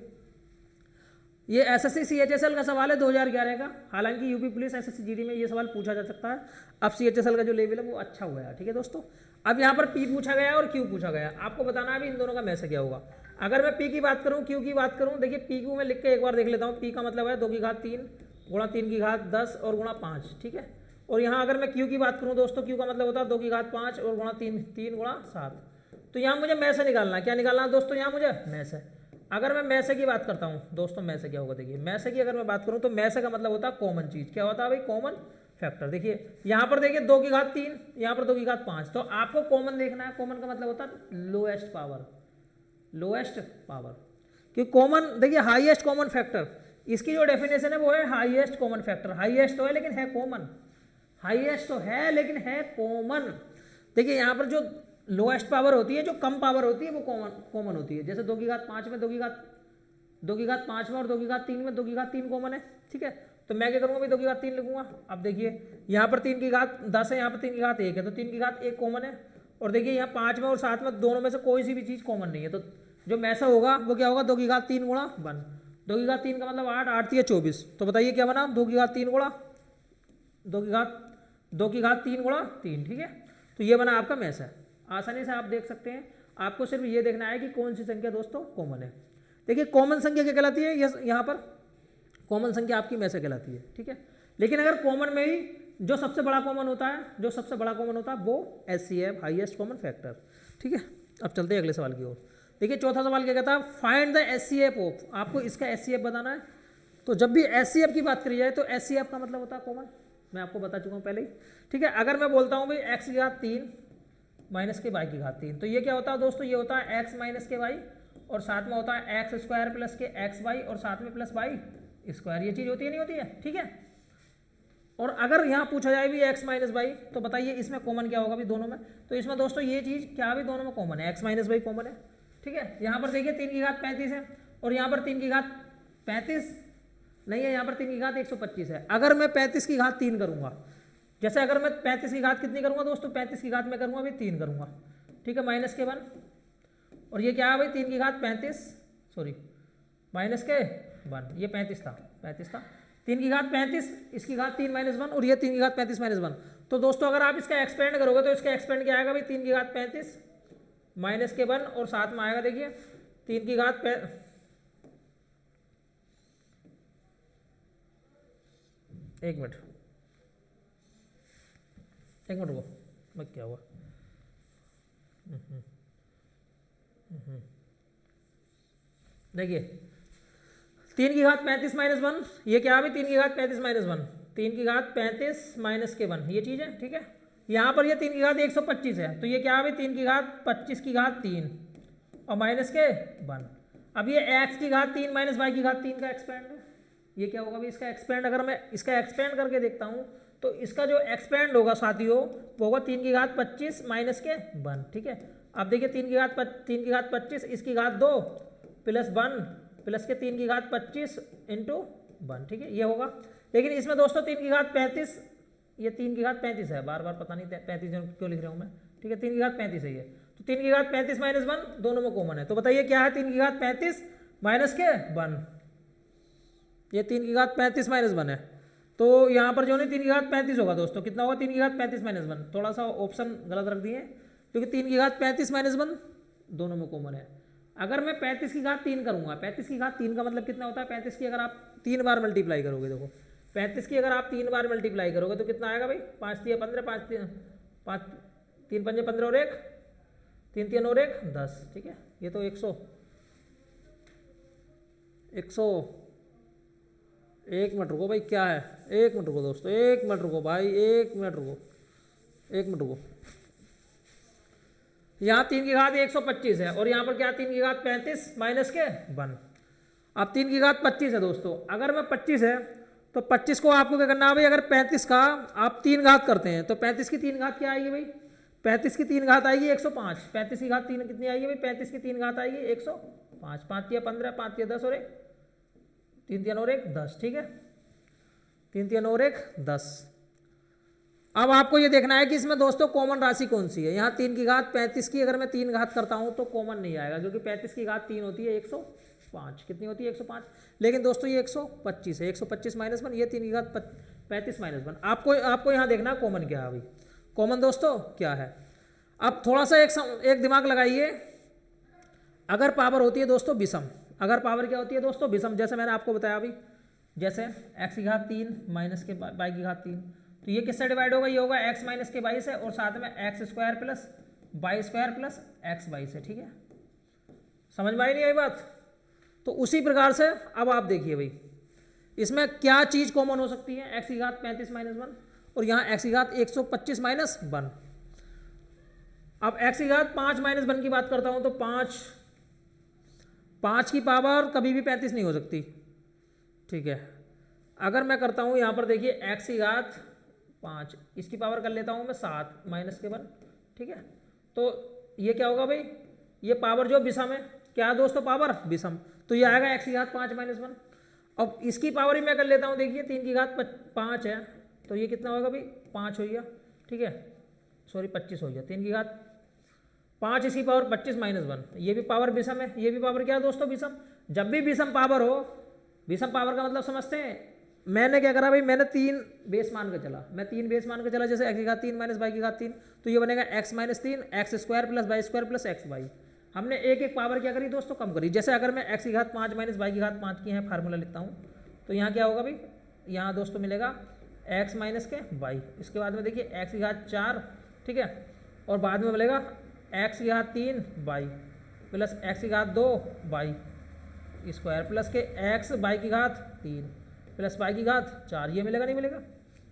ये SSC CHSL का सवाल है 2011 का। हालांकि यूपी पुलिस SSC GD में ये सवाल पूछा जा सकता है। अब CHSL का जो लेवल है वो अच्छा हुआ है, ठीक है दोस्तों। अब यहाँ पर P पूछा गया और Q पूछा गया, आपको बताना है भी इन दोनों का में से क्या होगा। अगर मैं P की बात करूँ, Q की बात करूँ, देखिए P को मैं लिख के एक बार देख लेता हूँ। P का मतलब है 2 की घात 3 गुणा 3 की घात 10 और गुणा 5, ठीक है। और यहाँ अगर मैं Q की बात करूँ दोस्तों, Q का मतलब होता है 2 की घात 5 और गुणा 3 3 गुणा 7। तो यहाँ मुझे में से निकालना है। क्या निकालना है दोस्तों? यहाँ मुझे में से। अगर मैं मैसे की बात करता हूँ दोस्तों, मैसे क्या होगा? देखिए मैसे की अगर मैं बात करूँ तो मैसे का मतलब होता है कॉमन चीज़। क्या होता है भाई? Common factor. देखिए यहाँ पर देखिए 2 की घात 3, यहाँ पर 2 की घात 5, तो आपको कॉमन देखना है। कॉमन का मतलब होता है लोएस्ट पावर, लोएस्ट पावर। क्योंकि कॉमन देखिए हाईएस्ट कॉमन फैक्टर, इसकी जो डेफिनेशन है वो है हाईएस्ट कॉमन फैक्टर। हाईएस्ट तो है लेकिन है कॉमन, हाईएस्ट तो है लेकिन है कॉमन। देखिए यहाँ पर जो लोएस्ट पावर होती है, जो कम पावर होती है, वो कॉमन होती है। जैसे 2 की घात 5 में 2 की घात 5 में और 2 की घात 3 में 2 की घात 3 कॉमन है, ठीक है। तो मैं क्या करूँगा भाई? 2 की घात 3 लिखूंगा। अब देखिए यहाँ पर 3 की घात 10 है, यहाँ पर 3 की घात 1 है, तो 3 की घात 1 कॉमन है। और देखिए यहाँ 5 में और 7 में दोनों में से कोई सी भी चीज़ कॉमन नहीं है, तो जो मैसा होगा वो क्या होगा? 2 की घात 3 गुणा 1। 2 की घात 3 का मतलब 8, 8 3 24। तो बताइए क्या बना? 2 की घात 3 गुणा 2 की घात 3 गुणा 3, ठीक है। तो ये बना आपका मैसा। आसानी से आप देख सकते हैं। आपको सिर्फ ये देखना है कि कौन सी संख्या दोस्तों कॉमन है। देखिए कॉमन संख्या क्या कहलाती है? यहाँ पर कॉमन संख्या आपकी में से कहलाती है, ठीक है। लेकिन अगर कॉमन में ही जो सबसे बड़ा कॉमन होता है, जो सबसे बड़ा कॉमन होता है वो SCF हाईएस्ट कॉमन फैक्टर, ठीक है। अब चलते हैं अगले सवाल की ओर। देखिए चौथा सवाल क्या कहता है, फाइंड द एचसीएफ ऑफ, आपको इसका एचसीएफ बताना है। तो जब भी एचसीएफ की बात करी जाए तो एचसीएफ का मतलब होता है कॉमन, मैं आपको बता चुका हूँ पहले ही, ठीक है। अगर मैं बोलता हूँ भाई एक्स की घात 3 माइनस के वाई की घात 3, तो ये क्या होता है दोस्तों, ये होता है एक्स माइनस के वाई और साथ में होता है एक्स स्क्वायर प्लस के एक्स वाई और साथ में प्लस वाई स्क्वायर, ये चीज़ होती है नहीं होती है, ठीक है। और अगर यहाँ पूछा जाए भी एक्स माइनस वाई, तो बताइए इसमें कॉमन क्या होगा भी दोनों में, तो इसमें दोस्तों ये चीज़ क्या भी दोनों में कॉमन है, एक्स माइनस वाई कॉमन है, ठीक है। यहाँ पर देखिए 3 की घात 35 है और यहाँ पर 3 की घात 35 नहीं है, यहाँ पर 3 की घात 125 है। अगर मैं 35 की घात 3 करूँगा, जैसे अगर मैं 35 की घात कितनी करूँगा दोस्तों, 35 की घात मैं करूँगा भाई 3 करूँगा, ठीक है, माइनस के 1, और ये क्या है भाई 3 की घात 35 सॉरी माइनस के 1, ये 35 था 3 की घात 35, इसकी घात 3 माइनस 1 और ये 3 की घात 35 माइनस 1। तो दोस्तों अगर आप इसका एक्सपेंड करोगे तो इसका एक्सपेंड क्या आएगा भाई 3 की घात 35 माइनस के 1 और साथ में आएगा देखिए 3 की घात एक मिनट रुको, मैं क्या हुआ, देखिए 3 की घात 35 माइनस 1, ये क्या है 3 की घात 35 माइनस 1, 3 की घात 35 माइनस के 1, ये चीज़ है, ठीक है। यहाँ पर ये 3 की घात 125 है, तो ये क्या है 3 की घात 25 की घात 3 और माइनस के 1। अब ये x की घात 3 माइनस वाई की घात 3 का एक्सपेंड है, ये क्या होगा भाई इसका एक्सपेंड। अगर मैं इसका एक्सपेंड करके देखता हूँ तो इसका जो एक्सपेंड होगा साथियों वो होगा 3 की घात 25 माइनस के 1, ठीक है। अब देखिए 3 की घात 25 इसकी घात 2 प्लस 1 प्लस के 3 की घात 25 इंटू 1, ठीक है, ये होगा। लेकिन इसमें दोस्तों 3 की घात 35, ये 3 की घात 35 है, बार बार पता नहीं 35 क्यों लिख रहा हूँ मैं, ठीक है, 3 की घात 35 है ये, तो 3 की घात 35 माइनस 1 दोनों में कॉमन है। तो बताइए क्या है 3 की घात 35 माइनस के 1, ये 3 की घात 35 माइनस 1 है, तो यहाँ पर जो नहीं 3 की घात 35 होगा दोस्तों, कितना होगा 3 की घात 35 माइनस 1, थोड़ा सा ऑप्शन गलत रख दिए क्योंकि 3 की घात 35 माइनस 1 दोनों में कॉमन है। अगर मैं 35 की घात 3 करूँगा, 35 की घात 3 का मतलब कितना होता है, 35 की अगर आप 3 बार मल्टीप्लाई करोगे, देखो 35 की अगर आप 3 बार मल्टीप्लाई करोगे तो कितना आएगा भाई 5 3 15 5 3 5 15 और 1 3 3 और 1 10, ठीक है। ये तो 100 एक मिनट रुको भाई, क्या है, एक मिनट रुको दोस्तों, एक मिनट रुको भाई, एक मिनट रुको। यहाँ 3 की घात 125 है और यहाँ पर क्या 3 की घात 35 माइनस के 1। अब 3 की घात 25 है दोस्तों, अगर मैं 25 है तो 25 को आपको क्या करना है भाई, अगर 35 का आप 3 घात करते हैं तो 35 की 3 घात क्या आएगी भाई, 35 की 3 घात आएगी 105, 35 की घात 3 कितनी आएगी भाई, 35 की 3 घात आएगी 105, 5 या 15 5 या 10 और 1 3 3 और 1 10, ठीक है, 3 3 और 1 10। अब आपको ये देखना है कि इसमें दोस्तों कॉमन राशि कौन सी है। यहाँ 3 की घात 35 की अगर मैं 3 घात करता हूँ तो कॉमन नहीं आएगा क्योंकि 35 की घात 3 होती है 105, कितनी होती है 105, लेकिन दोस्तों ये 125 है, 125 माइनस 1, ये 3 की घात 35 माइनस 1। आपको यहाँ देखना कॉमन क्या है भाई, कॉमन दोस्तों क्या है। अब थोड़ा सा एक दिमाग लगाइए, अगर पावर होती है दोस्तों विषम, अगर पावर क्या होती है दोस्तों विषम, जैसे मैंने आपको बताया अभी, जैसे x की घात 3 माइनस के y की घात 3, तो ये किससे डिवाइड होगा, ये होगा x माइनस के y से और साथ में x square plus y square plus x y से, ठीक है, समझ में आई नहीं आई बात। तो उसी प्रकार से अब आप देखिए भाई इसमें क्या चीज़ कॉमन हो सकती है, x की घात 35 माइनस 1 और यहाँ x की घात 125 माइनस 1। अब x की घात 5 माइनस 1 की बात करता हूँ तो 5 की पावर कभी भी 35 नहीं हो सकती, ठीक है। अगर मैं करता हूँ यहाँ पर देखिए x की घात 5, इसकी पावर कर लेता हूँ मैं 7 माइनस के 1, ठीक है। तो ये क्या होगा भाई, ये पावर जो विषम है, क्या है दोस्तों पावर विषम, तो ये आएगा x की घात 5 माइनस 1। अब इसकी पावर ही मैं कर लेता हूँ, देखिए 3 की घात 5 है तो ये कितना होगा भाई 5 हो गया, ठीक है, सॉरी 25 हो गया, 3 की घात 5 इसकी पावर 25 माइनस 1, ये भी पावर विषम है, ये भी पावर क्या है दोस्तों विषम। जब भी विषम पावर हो, विषम पावर का मतलब समझते हैं, मैंने क्या करा भाई, मैंने 3 बेस मान के चला, मैं 3 बेस मान के चला, जैसे x की घात 3 माइनस वाई की घात 3, तो ये बनेगा x minus 3 x square plus y square plus x y. हमने एक एक पावर क्या करी दोस्तों कम करी। जैसे अगर मैं x की घात 5 माइनस वाई की घात 5 की है फार्मूला लिखता हूँ तो यहाँ क्या होगा भाई, यहाँ दोस्तों मिलेगा x माइनस के वाई, इसके बाद में देखिए x की घात 4, ठीक है, और बाद में मिलेगा x की घात 3 वाई, प्लस एक्स की घात 2 वाई स्क्वायर प्लस के एक्स वाई की घात 3 प्लस वाई की घात 4, ये मिलेगा नहीं मिलेगा?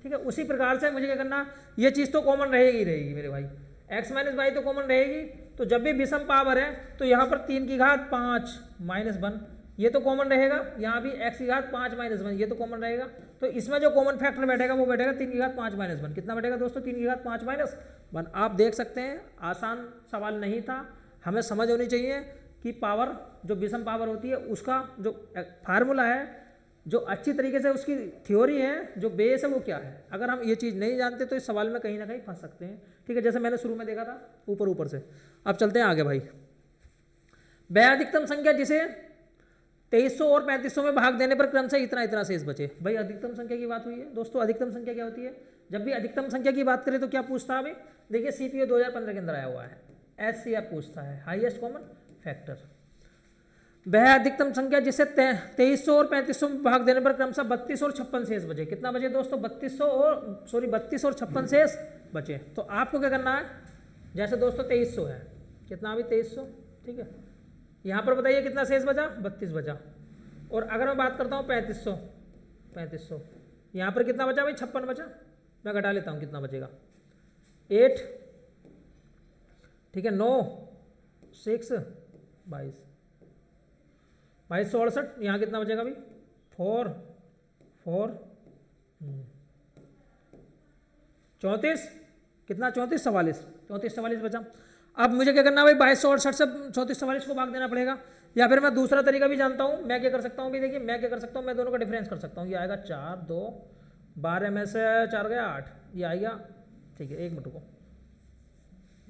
ठीक है, उसी प्रकार से मुझे क्या करना, ये चीज़ तो कॉमन रहेगी रहेगी मेरे भाई, एक्स माइनस वाई तो कॉमन रहेगी। तो जब भी विषम पावर है तो यहाँ पर 3 की घात 5 माइनस 1 ये तो कॉमन रहेगा, यहाँ भी x की घात 5 माइनस 1 ये तो कॉमन रहेगा। तो इसमें जो कॉमन फैक्टर बैठेगा वो बैठेगा 3 की घात 5 माइनस 1। कितना बैठेगा दोस्तों? 3 की घात 5 माइनस 1। आप देख सकते हैं आसान सवाल नहीं था, हमें समझ होनी चाहिए कि पावर जो विषम पावर होती है उसका जो फार्मूला है, जो अच्छी तरीके से उसकी थ्योरी है, जो बेस है वो क्या है। अगर हम ये चीज़ नहीं जानते तो इस सवाल में कहीं ना कहीं फंस सकते हैं। ठीक है, जैसे मैंने शुरू में देखा था ऊपर ऊपर से। अब चलते हैं आगे भाई। वह अधिकतम संख्या जिसे 2300 और 3500 में भाग देने पर क्रमशः इतना इतना शेष बचे। भाई अधिकतम संख्या की बात हुई है दोस्तों। अधिकतम संख्या क्या होती है? जब भी अधिकतम संख्या की बात करें तो क्या पूछता है? अभी देखिए सीपीओ 2015 के अंदर आया हुआ है, एचसीएफ पूछता है, हाईएस्ट कॉमन फैक्टर। वह अधिकतम संख्या जिसे 2300 और 3500 में भाग देने पर क्रमशः 32 और 56 शेष बचे। कितना बचे दोस्तों? 32 और 56 शेष बचे। तो आपको क्या करना है, जैसे दोस्तों 2300 है, कितना अभी 2300, ठीक है, यहाँ पर बताइए कितना शेष बचा? 32 बचा। और अगर मैं बात करता हूँ 3500, यहाँ पर कितना बचा भाई? 56 बचा। मैं घटा लेता हूँ, कितना बचेगा? 8, ठीक है, 9, 6, 22, 2268। यहाँ कितना बचेगा भाई? 4, 34, कितना? 34, 44, 34, 44 बचा। अब मुझे क्या करना है भाई? 2268 से 34, 44 को भाग देना पड़ेगा। या फिर मैं दूसरा तरीका भी जानता हूँ, मैं क्या कर सकता हूँ भी, देखिए मैं क्या कर सकता हूँ, मैं दोनों का डिफरेंस कर सकता हूँ। ये आएगा 4, 2, 12 में से 4 गया 8, ये आएगा, ठीक है, 1 मिनट को,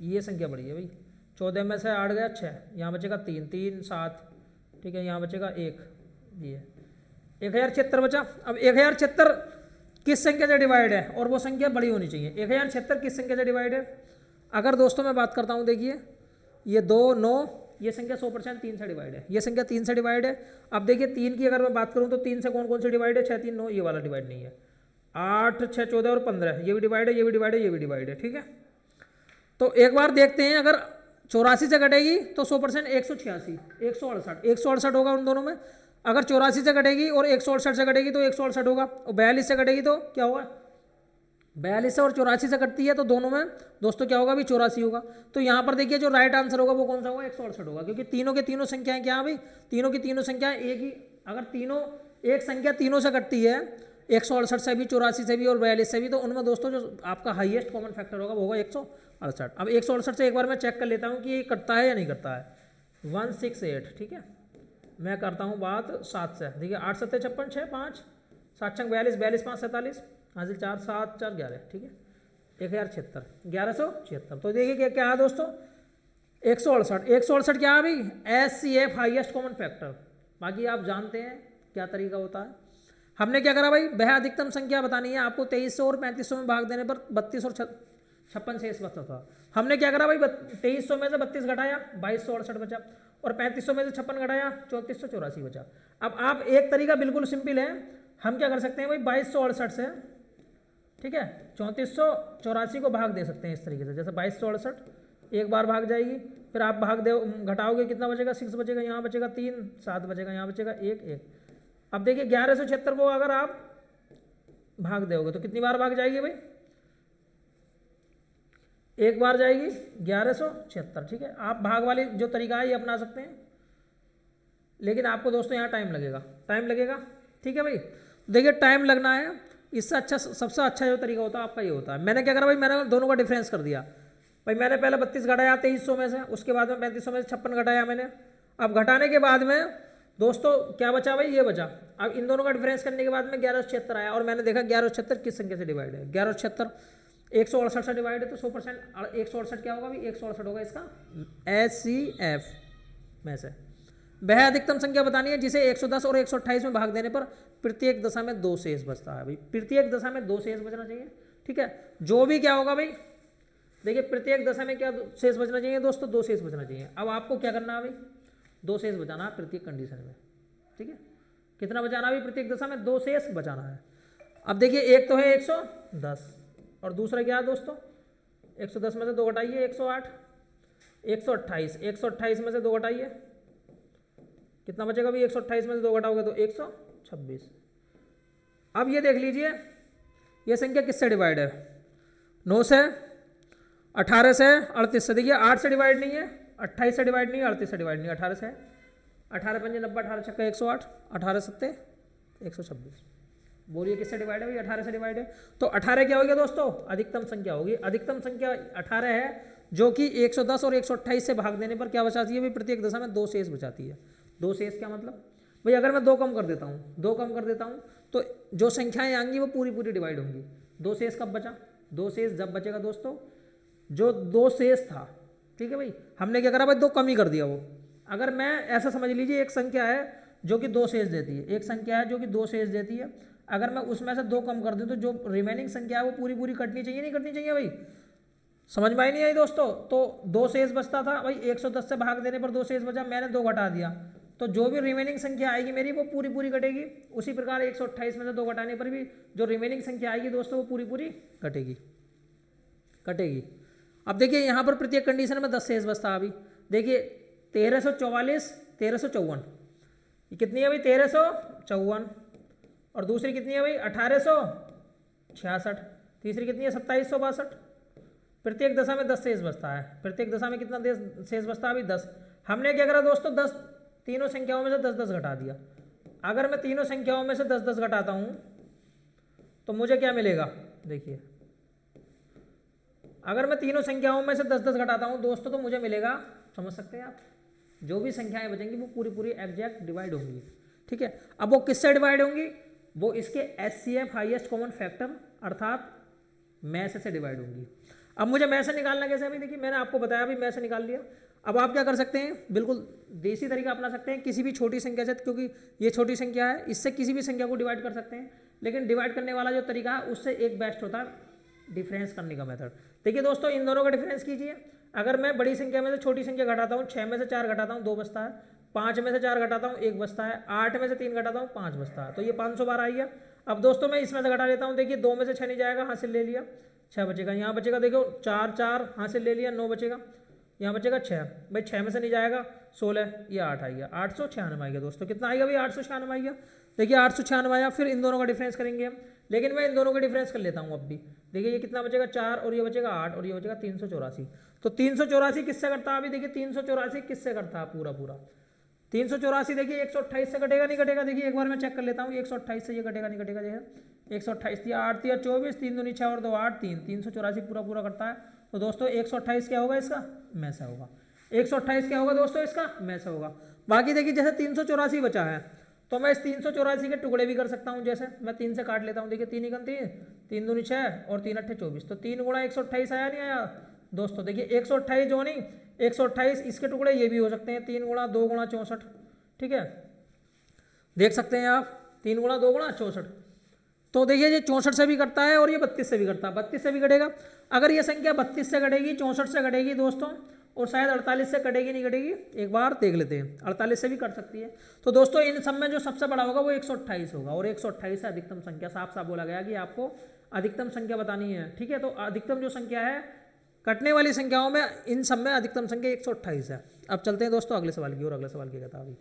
ये संख्या बड़ी है भाई, 14 में से 8 गया 6, यहाँ बचेगा 3, 3, 7, ठीक है, यहाँ बचेगा 1, ये 1076 बचा। अब 1076 किस संख्या से डिवाइड है? और वो संख्या बड़ी होनी चाहिए। 1076 किस संख्या से डिवाइड है? अगर दोस्तों मैं बात करता हूँ, देखिए ये 2, 9, ये संख्या 100% 3 से डिवाइड है, ये संख्या 3 से डिवाइड है। अब देखिए 3 की अगर मैं बात करूँ तो 3 से कौन कौन से डिवाइड है? 6, 3, 9, ये वाला डिवाइड नहीं है। 8, 6, 14 और 15 ये भी डिवाइड है, ये भी डिवाइड है, ये भी डिवाइड है, ठीक है। तो एक बार देखते हैं, अगर 84 से कटेगी तो 100% 186, 168 होगा उन दोनों में। अगर 84 से कटेगी और 168 से कटेगी तो 168 होगा, और 42 से कटेगी तो क्या होगा? 42 से और 84 से कटती है तो दोनों में दोस्तों क्या होगा? भी 84 होगा। तो यहाँ पर देखिए जो राइट आंसर होगा वो कौन सा होगा? 168 होगा, क्योंकि तीनों के तीनों संख्याएं क्या है भाई? तीनों की तीनों संख्याएं एक ही। अगर तीनों एक संख्या तीनों से कटती है, 168 से भी, 84 से भी और 42 से भी, तो उनमें दोस्तों जो आपका हाईएस्ट कॉमन फैक्टर होगा वो होगा 168। अब 168 से एक बार मैं चेक कर लेता हूँ कि ये कटता है या नहीं करता है। 168, ठीक है, मैं करता हूँ बात 7 से। देखिए 8, 7, 56, 6, 5, 7, 6, 42, 42, 5, 47, हासिल 4, 7, 4, 11, ठीक है, 1076, 1176। तो देखिए क्या है दोस्तों? 168, 168 क्या है भाई? HCF highest common factor. बाकी आप जानते हैं क्या तरीका होता है। हमने क्या करा भाई? वह अधिकतम संख्या बतानी है आपको। 2300 और 3500 में भाग देने पर 32 और 56 शेष बचता था। हमने क्या करा भाई? 2300 में से 32 घटाया, 2268 बचा, और 3500 में से 56 घटाया, 3484 बचा। अब आप एक तरीका बिल्कुल सिंपल है, हम क्या कर सकते हैं भाई? 2268 से, ठीक है, 3484 को भाग दे सकते हैं इस तरीके से। जैसे 2268 एक बार भाग जाएगी, फिर आप भाग दे घटाओगे, कितना बचेगा? 6 बचेगा, यहाँ बचेगा 3, 7 बचेगा, यहाँ बचेगा 1, 1। अब देखिए 1176 को अगर आप भाग दोगे तो कितनी बार भाग जाएगी भाई? एक बार जाएगी, 1176, ठीक है। आप भाग वाली जो तरीका है ये अपना सकते हैं, लेकिन आपको दोस्तों यहाँ टाइम लगेगा, ठीक है भाई। देखिए टाइम लगना है, इससे अच्छा सबसे अच्छा जो तरीका होता है आपका ये होता है। मैंने क्या करा भाई? मैंने दोनों का डिफरेंस कर दिया भाई। मैंने पहले 32 घटाया 2300 में से, उसके बाद में 3500 में से 56 घटाया मैंने। अब घटाने के बाद में दोस्तों क्या बचा भाई? ये बचा। अब इन दोनों का डिफरेंस करने के बाद में 1176 आया, और मैंने देखा 1176 किस संख्या से डिवाइड है। 1176 168 से डिवाइड है, तो 100% 168 क्या होगा भाई? 168 होगा इसका एचसीएफ में से। वह अधिकतम संख्या बतानी है जिसे 110 और 128 में भाग देने पर प्रत्येक दशा में 2 शेष बचता है भाई। प्रत्येक दशा में 2 शेष बचना चाहिए, ठीक है। जो भी क्या होगा भाई? देखिए प्रत्येक दशा में क्या शेष बचना चाहिए दोस्तों? 2 शेष बचना चाहिए। अब आपको क्या करना है भाई? 2 शेष बचाना है प्रत्येक कंडीशन में, ठीक है। कितना बचाना है भाई? प्रत्येक दशा में 2 शेष बचाना है। अब देखिए एक तो है 110 और दूसरा क्या है दोस्तों? 110 में से 2 घटाइए, 108। 128, 128 में से 2 घटाइए, कितना बचेगा भाई? 128 में से 2 घटाओगे तो 126। अब ये देख लीजिए ये संख्या किससे डिवाइड है? 9 से, 18 से, 38 से। देखिए 8 से डिवाइड नहीं है, 28 से डिवाइड नहीं है, 38 से डिवाइड नहीं है, 18 से है। 18 पंजे 90, 18 छक्का 108, 18 सत्ते 126। बोलिए किससे डिवाइड है भाई? 18 से डिवाइड है। तो 18 क्या हो गया दोस्तों? अधिकतम संख्या होगी। अधिकतम संख्या 18 है, जो कि 110 और 128 से भाग देने पर क्या बचाती है भाई? प्रत्येक दशा में 2 शेष बचाती है। 2 शेष क्या मतलब भाई? अगर मैं 2 कम कर देता हूँ, 2 कम कर देता हूँ तो जो संख्याएं आएंगी वो पूरी पूरी डिवाइड होंगी। 2 शेष कब बचा? 2 शेष जब बचेगा दोस्तों, जो 2 शेष था, ठीक है भाई, हमने क्या करा भाई? 2 कम ही कर दिया वो। अगर मैं ऐसा समझ लीजिए एक संख्या है जो कि 2 शेष देती है, एक संख्या है जो कि 2 शेष देती है, अगर मैं उसमें से 2 कम कर दूं तो जो रिमेनिंग संख्या है वो पूरी पूरी कटनी चाहिए, नहीं कटनी चाहिए भाई? समझ में आई नहीं आई दोस्तों? तो 2 शेष बचता था भाई, 110 से भाग देने पर 2 शेष बचा, मैंने 2 घटा दिया, तो जो भी रिमेनिंग संख्या आएगी मेरी वो पूरी पूरी कटेगी। उसी प्रकार 128 में से 2 घटाने पर भी जो रिमेनिंग संख्या आएगी दोस्तों वो पूरी पूरी कटेगी। अब देखिए यहाँ पर प्रत्येक कंडीशन में 10 शेष बचता। अभी देखिए 1344, 1354, ये कितनी है भाई? 1354। और दूसरी कितनी है भाई? 1866। तीसरी कितनी है? 2762। प्रत्येक दशा में 10 शेष बचता है। प्रत्येक दशा में कितना शेष बचता है भाई? 10। हमने क्या करा दोस्तों? 10 तीनों संख्याओं में से 10 10 घटा दिया। अगर मैं तीनों संख्याओं में से 10 10 घटाता हूं तो मुझे क्या मिलेगा? देखिए अगर मैं तीनों संख्याओं में से 10 10 घटाता हूं दोस्तों तो मुझे मिलेगा, समझ सकते हैं आप, जो भी संख्याएं बचेंगी वो पूरी पूरी एग्जैक्ट डिवाइड होंगी। ठीक है, अब वो किससे डिवाइड होंगी? वो इसके HCF हाईएस्ट कॉमन फैक्टर अर्थात मैस से डिवाइड होंगी। अब मुझे मैस से निकालना कैसे? अभी देखिए मैंने आपको बताया, अभी मैस से निकाल लिया। अब आप क्या कर सकते हैं? बिल्कुल देसी तरीका अपना सकते हैं, किसी भी छोटी संख्या से, क्योंकि ये छोटी संख्या है, इससे किसी भी संख्या को डिवाइड कर सकते हैं। लेकिन डिवाइड करने वाला जो तरीका है उससे एक बेस्ट होता है डिफरेंस करने का मेथड। देखिए दोस्तों इन दोनों का डिफरेंस कीजिए। अगर मैं बड़ी संख्या में से छोटी संख्या घटाता हूँ, 6 में से 4 घटाता हूँ 2 बचता है, 5 में से 4 घटाता हूँ 1 बचता है, 8 में से 3 घटाता हूँ 5 बचता है, तो ये 512 आई है। अब दोस्तों मैं इसमें से घटा लेता हूँ। देखिए 2 में से 6 नहीं जाएगा, हासिल ले लिया, 6 बचेगा। यहाँ बचेगा देखो 4 4 हासिल ले लिया, 9 बचेगा। यहाँ बचेगा 6 भाई, 6 में से नहीं जाएगा 16, ये 8 आएगा, 896 आएगा दोस्तों। कितना आएगा भाई? 896 आएगा। देखिए 896 आया। फिर इन दोनों का डिफरेंस करेंगे हम, लेकिन मैं इन दोनों का डिफरेंस कर लेता हूँ अब भी। देखिए ये कितना बचेगा? 4 और ये बचेगा 8 और ये बचेगा 384। तो 384 किससे करता है? अभी देखिए 384 किससे करता है? पूरा पूरा 384 देखिए 128 से कटेगा, नहीं कटेगा? देखिए एक बार मैं चेक कर लेता हूँ, 128 से ये कटेगा, नहीं कटेगा? देखिए 128 दिया, 8 दिया 24, 3 दूनी 6 और 2 8, 384 पूरा पूरा करता है। तो दोस्तों 128 क्या होगा? इसका में से होगा। 128 क्या होगा दोस्तों? इसका में से होगा। बाकी देखिए जैसे 384 बचा है तो मैं इस 384 के टुकड़े भी कर सकता हूँ। जैसे मैं 3 से काट लेता हूँ। देखिए 3 1 3, 3 दूनी 6 और 3 8 24, तो 3 गुणा 128 आया, नहीं आया दोस्तों? देखिए 128 जो नहीं, 128 इसके टुकड़े ये भी हो सकते हैं, 3 गुणा 2 गुणा 64। ठीक है, देख सकते हैं आप, 3 गुणा 2 गुणा 64। तो देखिए ये 64 से भी कटता है और ये 32 से भी कटता है। 32 से भी कटेगा। अगर ये संख्या 32 से कटेगी, 64 से कटेगी दोस्तों, और शायद 48 से कटेगी, नहीं कटेगी? एक बार देख लेते हैं। 48 से भी कट सकती है। तो दोस्तों इन सब में जो सबसे बड़ा होगा वो 128 होगा, और 128 है अधिकतम संख्या। साफ साफ बोला गया कि आपको अधिकतम संख्या बतानी है। ठीक है, तो अधिकतम जो संख्या है कटने वाली संख्याओं में, इन सब में अधिकतम संख्या 128 है। अब चलते हैं दोस्तों अगले सवाल की ओर। अगले सवाल क्या कहता है अभी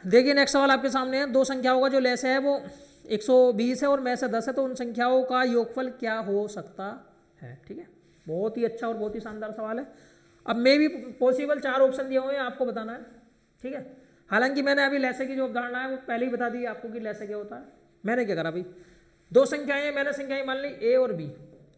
देखिए, नेक्स्ट सवाल आपके सामने है। 2 संख्याओं का जो लेस है वो 120 है और में से 10 है, तो उन संख्याओं का योगफल क्या हो सकता है? ठीक है, बहुत ही अच्छा और बहुत ही शानदार सवाल है। अब मे भी पॉसिबल 4 ऑप्शन दिए हुए हैं, आपको बताना है। ठीक है, हालांकि मैंने अभी लेसे की जो अवधारणा है वो पहले ही बता दी आपको कि लेसे क्या होता है। मैंने क्या करा भाई, 2 संख्याएं हैं, मैंने संख्याएं मान ली ए और बी,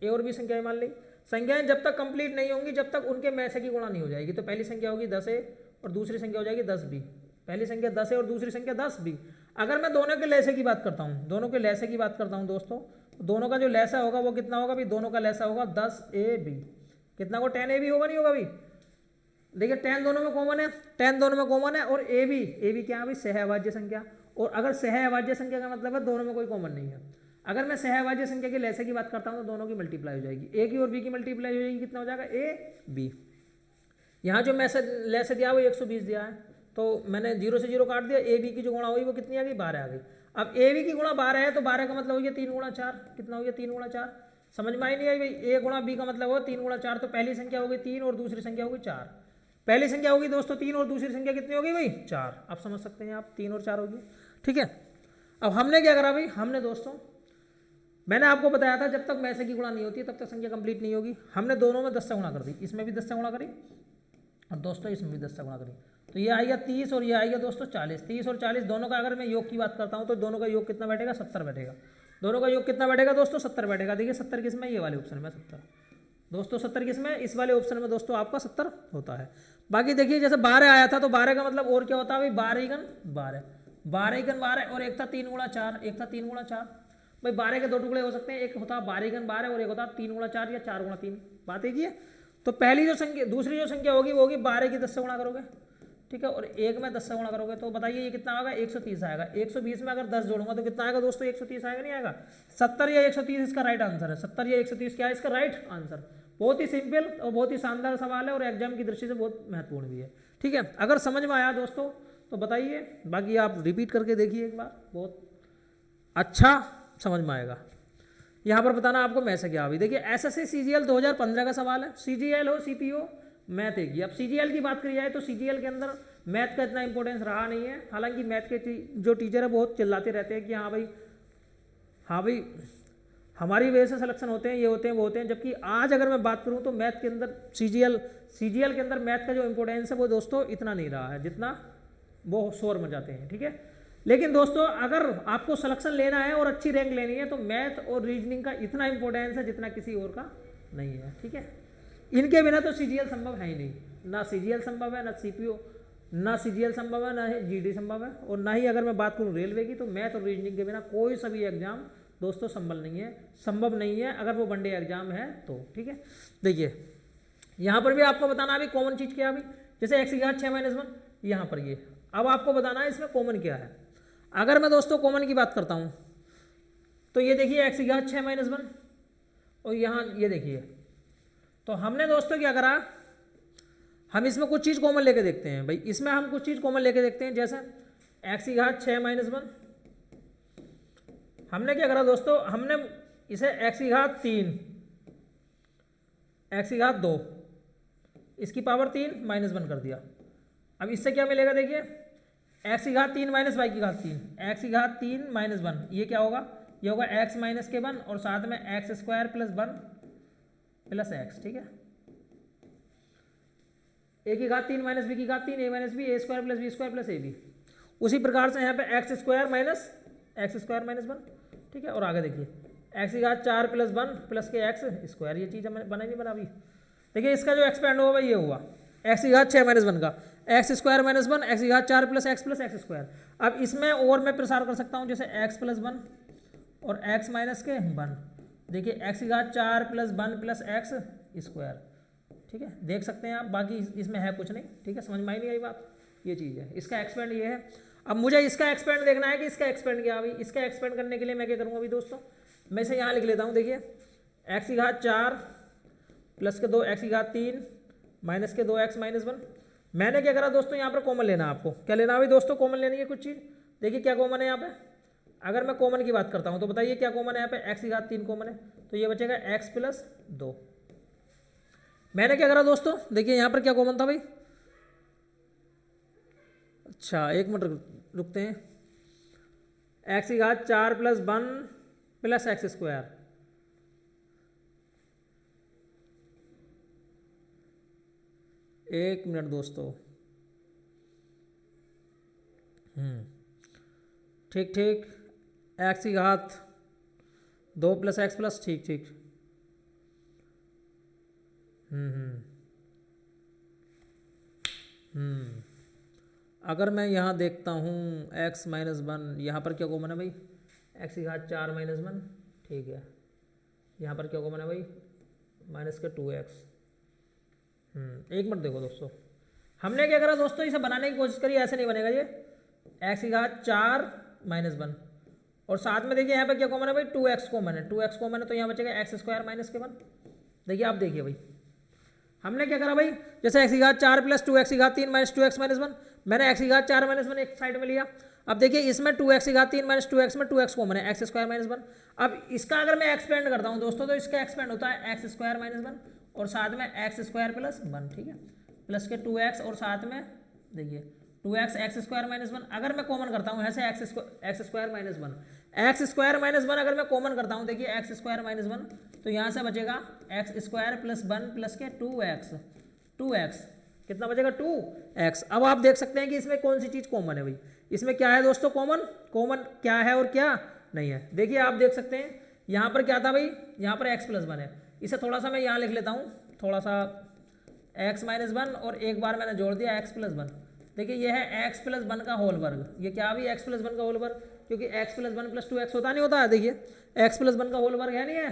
ए और बी संख्याएं मान ली। संख्याएं जब तक कंप्लीट नहीं होंगी, जब तक उनके में से की गुणा नहीं हो जाएगी। तो पहली संख्या होगी 10 ए और दूसरी संख्या हो जाएगी 10 बी। पहली संख्या 10 है और दूसरी संख्या 10 बी। अगर मैं दोनों के लैसे की बात करता हूँ, दोनों के लैसे की बात करता हूँ दोस्तों, दोनों का जो लैसा होगा वो कितना होगा भाई? दोनों का लैसा होगा 10 ए बी। कितना को? 10 ए बी होगा, नहीं होगा भाई? देखिए 10 दोनों में कॉमन है, 10 दोनों में कॉमन है, और ए बी क्या है भाई? सहअभाज्य संख्या। और अगर सहअभाज्य संख्या का मतलब है दोनों में कोई कॉमन नहीं है। अगर मैं सहअभाज्य संख्या के लैसे की बात करता हूँ तो दोनों की मल्टीप्लाई हो जाएगी, ए की और बी की मल्टीप्लाई हो जाएगी। कितना हो जाएगा? A b. यहाँ जो मैसेज लैसे दिया वो 120 दिया है, तो मैंने 0 से 0 काट दिया। ए बी की जो गुणा हुई वो कितनी आ गई? 12 आ गई। अब ए बी की गुणा 12 है, तो 12 का मतलब हो गया 3 गुणा 4। कितना हो गया? 3 गुणा 4। समझ में आई नहीं आई भाई? ए गुणा बी का मतलब हो 3 गुणा 4, तो पहली संख्या होगी 3 और दूसरी संख्या होगी 4। पहली संख्या होगी दोस्तों 3 और दूसरी संख्या कितनी होगी भाई? 4। आप समझ सकते हैं आप 3 और 4 होगी। ठीक है, अब हमने क्या करा भाई? हमने दोस्तों, मैंने आपको बताया था जब तक में से की गुणा नहीं होती तब तक संख्या कंप्लीट नहीं होगी। हमने दोनों में 10 से गुणा कर दी, इसमें भी 10 से गुणा करी और दोस्तों इसमें भी 10 से गुणा करी, तो ये आएगा 30 और ये आएगा दोस्तों 40। 30 और 40 दोनों का अगर मैं योग की बात करता हूँ तो दोनों का योग कितना बैठेगा? 70 बैठेगा। दोनों का योग कितना बैठेगा दोस्तों? 70 बैठेगा। देखिए 70 किस में? ये वाले ऑप्शन में 70 दोस्तों। 70 किस में? इस वाले ऑप्शन में दोस्तों आपका 70 होता है। बाकी देखिए जैसे 12 आया था तो 12 का मतलब और क्या होता है भाई? 12 गुण 12, 12 गुण 12 और एक था 3 गुणा 4, एक था 3 गुणा 4। भाई 12 के दो टुकड़े हो सकते हैं, एक होता है 12 गुण 12 और एक होता है 3 गुणा 4 या 4 गुणा 3। बात एक ही है। तो पहली जो संख्या, दूसरी जो संख्या होगी वो होगी 12 की 10 से गुणा करोगे, ठीक है, और एक में 10 से गुणा करोगे तो बताइए ये कितना आएगा? 130 आएगा। 120 में अगर 10 जोड़ूंगा तो कितना आएगा दोस्तों? 130 आएगा नहीं आएगा? 70 या 130 इसका राइट आंसर है। 70 या 130 क्या है इसका राइट आंसर? बहुत ही सिंपल और बहुत ही शानदार सवाल है और एग्जाम की दृष्टि से बहुत महत्वपूर्ण भी है। ठीक है, अगर समझ में आया दोस्तों तो बताइए, बाकी आप रिपीट करके देखिए एक बार, बहुत अच्छा समझ में आएगा। यहाँ पर बताना आपको मैं से क्या अभी देखिए एसएससी सीजीएल 2015 का सवाल है। सीजीएल हो सीपीओ मैथ एक ही। अब सीजीएल की बात करी जाए तो सीजीएल के अंदर मैथ का इतना इंपॉर्टेंस रहा नहीं है। हालांकि मैथ के जो टीचर है बहुत चिल्लाते रहते हैं कि हाँ भाई हमारी वजह से सिलेक्शन होते हैं, ये होते हैं वो होते हैं, जबकि आज अगर मैं बात करूँ तो मैथ के अंदर सीजीएल के अंदर मैथ का जो इंपॉर्टेंस है वो दोस्तों इतना नहीं रहा है जितना वो शोर में जाते हैं। ठीक है, लेकिन दोस्तों अगर आपको सिलेक्शन लेना है और अच्छी रैंक लेनी है तो मैथ और रीजनिंग का इतना इंपॉर्टेंस है जितना किसी और का नहीं है। ठीक है, इनके बिना तो सीजीएल संभव है ही नहीं। ना सीजीएल संभव है, ना सीपीओ, ना सीजीएल संभव है, ना जीडी संभव है, और ना ही अगर मैं बात करूँ रेलवे की तो मैथ और रीजनिंग के बिना कोई सभी एग्जाम दोस्तों संभव नहीं है अगर वो वनडे एग्जाम है तो। ठीक है, देखिए यहाँ पर भी आपको बताना अभी कॉमन चीज़ क्या है अभी, जैसे x की घात 6 - 1 यहाँ पर ये, अब आपको बताना है इसमें कॉमन क्या है। अगर मैं दोस्तों कॉमन की बात करता हूँ तो ये देखिए x की घात 6 - 1 और यहाँ ये देखिए, तो हमने दोस्तों क्या करा, हम इसमें कुछ चीज़ कॉमन लेके देखते हैं भाई। इसमें हम कुछ चीज़ कॉमन लेके देखते हैं, जैसे x की घात 6 - 1 हमने क्या करा दोस्तों, हमने इसे x की घात 3, x की घात 2, इसकी पावर 3 -1 कर दिया। अब इससे क्या मिलेगा देखिए, x की घात 3 - y की घात 3, x की घात 3 - 1, ये क्या होगा? ये होगा x माइनस के 1 और साथ में x² + 1 + x। ठीक है, a की घात 3 - b की घात 3, a - b, a² + b² + ab। उसी प्रकार से यहाँ पे x² - x² - 1। ठीक है, और आगे देखिए x की घात 4 + 1 + के x², ये चीज़ हमने बना नहीं बना अभी। देखिए इसका जो एक्सपेंड होगा ये हुआ x की घात 6 - 1 का x² - 1, x की घात 4 + x + x²। अब इसमें और मैं प्रसार कर सकता हूँ, जैसे x + 1 और x माइनस के 1। देखिए x की घात 4 + 1 + x²। ठीक है, देख सकते हैं आप, बाकी इसमें है कुछ नहीं। ठीक है, समझ में आई नहीं आई बात, ये चीज़ है, इसका एक्सपेंड ये है। अब मुझे इसका एक्सपेंड देखना है कि इसका एक्सपेंड क्या है। अभी इसका एक्सपेंड करने के लिए मैं क्या करूँगा अभी दोस्तों, मैं इसे यहाँ लिख लेता हूँ। देखिए x की घात 4 + के 2 x की घात 3 - के 2x - 1। मैंने क्या करा दोस्तों, यहाँ पर कॉमन लेना है। आपको क्या लेना है अभी दोस्तों? कॉमन लेनी है कुछ चीज़। देखिए क्या कॉमन है यहाँ पे, अगर मैं कॉमन की बात करता हूँ तो बताइए क्या कॉमन है यहाँ पे? x की घात 3 कॉमन है, तो ये बचेगा x + 2। मैंने क्या करा दोस्तों, देखिए यहाँ पर क्या कॉमन था भाई। अच्छा एक मिनट रुकते हैं, x की घात 4 + 1 + x²। एक मिनट दोस्तों, ठीक, x की घात 2 + x+, ठीक। अगर मैं यहाँ देखता हूँ x - 1, यहाँ पर क्या कॉमन है भाई? x की घात 4 - 1, ठीक है। यहाँ पर क्या कॉमन है भाई? -2x। एक मिनट देखो दोस्तों, हमने क्या करा दोस्तों, इसे बनाने की कोशिश करी, ऐसे नहीं बनेगा ये। x की घात 4 - 1 और साथ में देखिए यहाँ पे क्या कॉमन है भाई? 2x कॉमन है, 2x कॉमन है, तो यहाँ बचेगा x² - के 1। देखिए आप देखिए भाई, हमने क्या करा भाई, जैसे x की घात 4 + 2x की घात 3 - 2x - 1, मैंने x की घात 4 - 1 एक साइड में लिया। अब देखिए इसमें 2x की घात 3 माइनस 2x में 2x कॉमन है, एक्स स्क्वायर माइनस 1। अब इसका अगर मैं एक्सपेंड करता हूँ दोस्तों तो इसका एक्सपेंड होता है एक्स स्क्वायर माइनस 1 और साथ में एक्स स्क्वायर प्लस 1, ठीक है, प्लस के 2x और साथ में देखिए 2x एक्स स्क्वायर माइनस 1। अगर मैं कॉमन करता हूँ ऐसे x square minus 1, x square minus 1 अगर मैं कॉमन करता हूँ देखिए एक्स स्क्वायर माइनस 1 तो यहाँ से बचेगा एक्स स्क्वायर प्लस 1 प्लस के 2x कितना बचेगा 2x। अब आप देख सकते हैं कि इसमें कौन सी चीज़ कॉमन है भाई, इसमें क्या है दोस्तों कॉमन क्या है और क्या नहीं है। देखिए आप देख सकते हैं यहाँ पर क्या था भाई, यहाँ पर x प्लस 1 है, इसे थोड़ा सा मैं यहाँ लिख लेता हूँ, थोड़ा सा x माइनस 1 और एक बार मैंने जोड़ दिया x प्लस 1। देखिए ये है x प्लस 1 का होल वर्ग, ये क्या भी x प्लस 1 का होल वर्ग, क्योंकि x प्लस 1 प्लस 2x होता नहीं होता है, देखिए x प्लस 1 का होल वर्ग है नहीं है,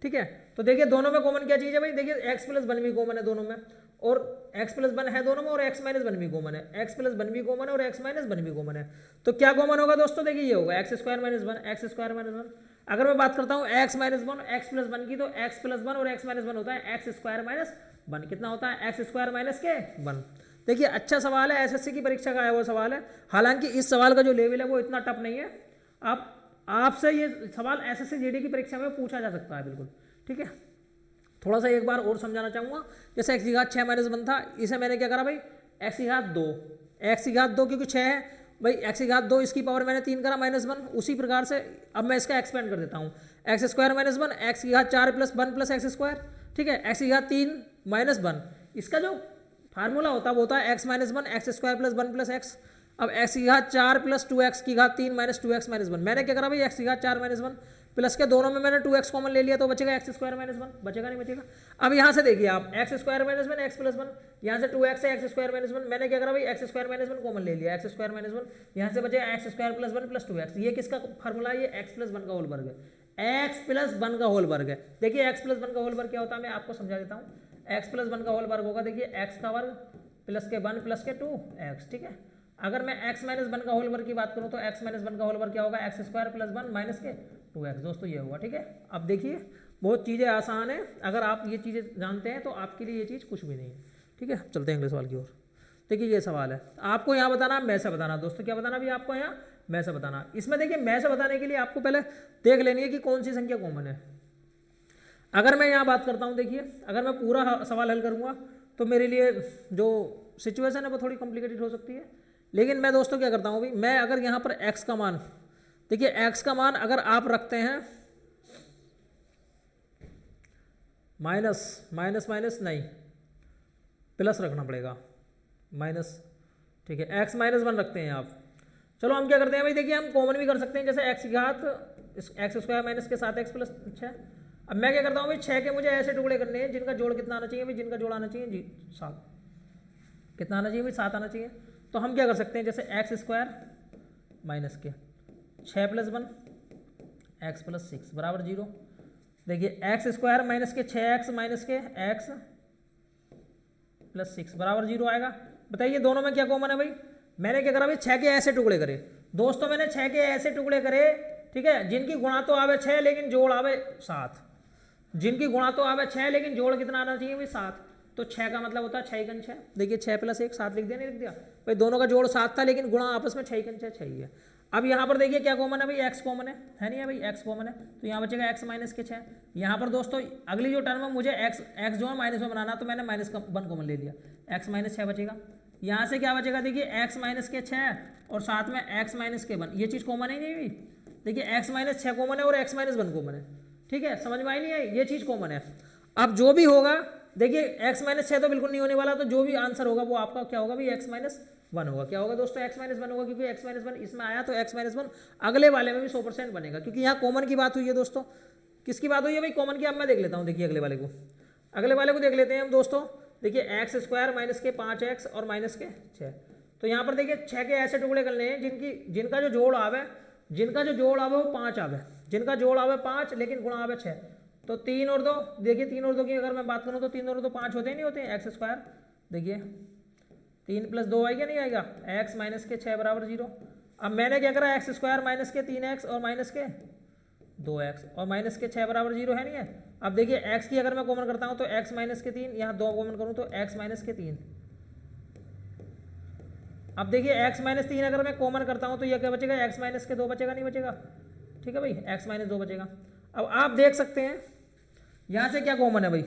ठीक है। तो देखिए दोनों में कॉमन क्या चीज़ है भाई, देखिए x प्लस 1 भी कॉमन है दोनों में और x प्लस 1 है दोनों में और x माइनस 1 भी कॉमन है, x प्लस 1 भी कॉमन है और x माइनस 1 भी कॉमन है। तो क्या कॉमन होगा दोस्तों, देखिए ये होगा x square minus 1, x square minus 1। अगर मैं बात करता हूँ x माइनस 1 x प्लस 1 की तो x प्लस 1 और x माइनस 1 होता है एक्स स्क्वायर माइनस 1, कितना होता है एक्स स्क्वायर माइनस के 1। देखिए अच्छा सवाल है, एसएससी की परीक्षा का आया हुआ सवाल है, हालांकि इस सवाल का जो लेवल है वो इतना टफ नहीं है, आपसे ये सवाल एसएससी जीडी की परीक्षा में पूछा जा सकता है बिल्कुल, ठीक है। थोड़ा सा एक बार और समझाना चाहूँगा, जैसे एक्स की घात 6 माइनस 1 था, इसे मैंने क्या करा भाई एक्स की घात 2, एक्स की घात 2 क्योंकि 6 है भाई, एक्स की घात 2 इसकी पावर मैंने 3 करा माइनस 1। उसी प्रकार से अब मैं इसका एक्सपेंड कर देता हूँ, एक्स स्क्वायर माइनस 1, एक्स की घात 4 प्लस 1 प्लस एक्स स्क्वायर, ठीक है, एक्स की घात 3 माइनस 1, इसका जो फार्मूला होता है वो होता है x minus 1 x square plus 1 plus x. अब एक्स की घात 4 प्लस 2x की घात 3 माइनस 2x माइनस 1, मैंने क्या करा भाई एक्स की घात 4 माइनस 1 प्लस के दोनों में मैंने 2x कॉमन ले लिया तो बचेगा एक्स स्क्वायर माइनस 1, बचेगा नहीं बचेगा। अब यहाँ से देखिए आप x square minus 1 x plus 1, यहाँ से 2x है एक्स स्क्वायर माइनस 1, मैंने क्या करा भाई एक्स स्क्वायर माइनस 1 कॉमन ले लिया, एक्स स्क्वायर माइनस 1, यहाँ से बचेगा x square plus 1 plus 2x। ये किसका फार्मूला है, ये एक्स प्लस 1 का होल वर्ग है, एक्स प्लस 1 का होल वर्ग है। देखिए एक्स प्लस 1 का होल वर्ग क्या होता है मैं आपको समझा देता हूँ, एक्स प्लस 1 का होल वर्ग होगा देखिए एक्स का वर्ग प्लस के 1 प्लस के 2x, ठीक है। अगर मैं x माइनस 1 का होल वर्ग की बात करूं तो x माइनस 1 का होल वर्ग क्या होगा एक्स स्क्वायर प्लस 1 माइनस के 2x, दोस्तों ये होगा, ठीक है। अब देखिए बहुत चीज़ें आसान है, अगर आप ये चीज़ें जानते हैं तो आपके लिए ये चीज़ कुछ भी नहीं है, ठीक है। चलते हैं अगले सवाल की ओर। देखिए ये सवाल है, आपको यहाँ बताना मैं से बताना, दोस्तों क्या बताना भी आपको यहाँ मैं से बताना। इसमें देखिए मैं से बताने के लिए आपको पहले देख लेनी है कि कौन सी संख्या कॉमन है। अगर मैं यहाँ बात करता हूँ, देखिए अगर मैं पूरा सवाल हल करूँगा तो मेरे लिए जो सिचुएशन है वो थोड़ी कॉम्प्लिकेटेड हो सकती है, लेकिन मैं दोस्तों क्या करता हूँ भाई, मैं अगर यहाँ पर x का मान, देखिए x का मान अगर आप रखते हैं माइनस माइनस माइनस नहीं प्लस रखना पड़ेगा माइनस, ठीक है, x माइनस 1 रखते हैं आप। चलो हम क्या करते हैं भाई, देखिए हम कॉमन भी कर सकते हैं, जैसे x की घात एक्स स्क्वायर माइनस के 7x प्लस 6। अब मैं क्या करता हूँ भाई 6 के मुझे ऐसे टुकड़े करने हैं जिनका जोड़ कितना आना चाहिए भाई, जिनका जोड़ आना चाहिए जी 7, कितना आना चाहिए भाई 7 आना चाहिए। तो हम क्या कर सकते हैं, जैसे एक्स स्क्वायर माइनस के 6 प्लस 1 एक्स प्लस 6 बराबर 0। देखिए एक्स स्क्वायर माइनस के 6x माइनस के एक्स प्लस 6 बराबर 0 आएगा। बताइए दोनों में क्या कॉमन है भाई, मैंने क्या करा भाई 6 के ऐसे टुकड़े करे, दोस्तों मैंने 6 के ऐसे टुकड़े करे, ठीक है, जिनकी गुणा तो आवे 6 लेकिन जोड़ आवे 7, जिनकी गुणा तो आवे 6 लेकिन जोड़ कितना आना चाहिए भाई 7। तो 6 का मतलब होता है 6 गुना 6, देखिए 6 प्लस 1 7 लिख दिया नहीं लिख दिया भाई, दोनों का जोड़ 7 था लेकिन गुणा आपस में 6 गुना 6 ही है। अब यहाँ पर देखिए क्या कॉमन है भाई, x कॉमन है नहीं है भाई, x कॉमन है तो यहाँ बचेगा x माइनस के 6। यहाँ पर दोस्तों अगली जो टर्म है मुझे x जो है माइनस में बनाना, तो मैंने माइनस का 1 कॉमन ले लिया, x माइनस 6 बचेगा। यहाँ से क्या बचेगा देखिए x माइनस के 6 और साथ में x माइनस के 1, ये चीज़ कॉमन है नहीं भाई, देखिए x माइनस 6 कॉमन है और x माइनस 1 कॉमन है, ठीक है, समझ में आई नहीं आई, ये चीज़ कॉमन है। अब जो भी होगा देखिए x माइनस 6 तो बिल्कुल नहीं होने वाला, तो जो भी आंसर होगा वो आपका क्या होगा भाई x माइनस 1 होगा। क्या होगा दोस्तों x माइनस 1 होगा, क्योंकि x माइनस 1 इसमें आया तो x माइनस 1 अगले वाले में भी 100% बनेगा, क्योंकि यहाँ कॉमन की बात हुई है दोस्तों। किसकी बात हुई है भाई, कॉमन की। अब मैं देख लेता हूँ, देखिए अगले वाले को देख लेते हैं हम दोस्तों। देखिए एक्स स्क्वायर माइनस के 5x और माइनस के 6, तो यहाँ पर देखिए 6 के ऐसे टुकड़े करने हैं जिनका जो जोड़ आवे वो 5 आवे, जिनका जोड़ आवे 5 लेकिन गुणा आवे 6। तो 3 और 2, देखिए 3 और 2 की अगर मैं बात करूँ तो 3 और 2 5 होते ही नहीं होते, एक्स स्क्वायर देखिए 3 प्लस 2 आएगा नहीं आएगा, x माइनस के 6 बराबर 0। अब मैंने क्या करा, एक्स स्क्वायर माइनस के 3x और माइनस के 2x और माइनस के 6 बराबर 0 है नहीं है। अब देखिए x की अगर मैं कॉमन करता हूँ तो x माइनस के 3, यहाँ 2 कॉमन करूँ तो x माइनस के 3, अब देखिए x माइनस 3 अगर मैं कॉमन करता हूँ तो यह क्या बचेगा, x माइनस के 2 बचेगा, नहीं बचेगा, ठीक है भाई, x माइनस 2 बचेगा। अब आप देख सकते हैं यहाँ से क्या कॉमन है भाई,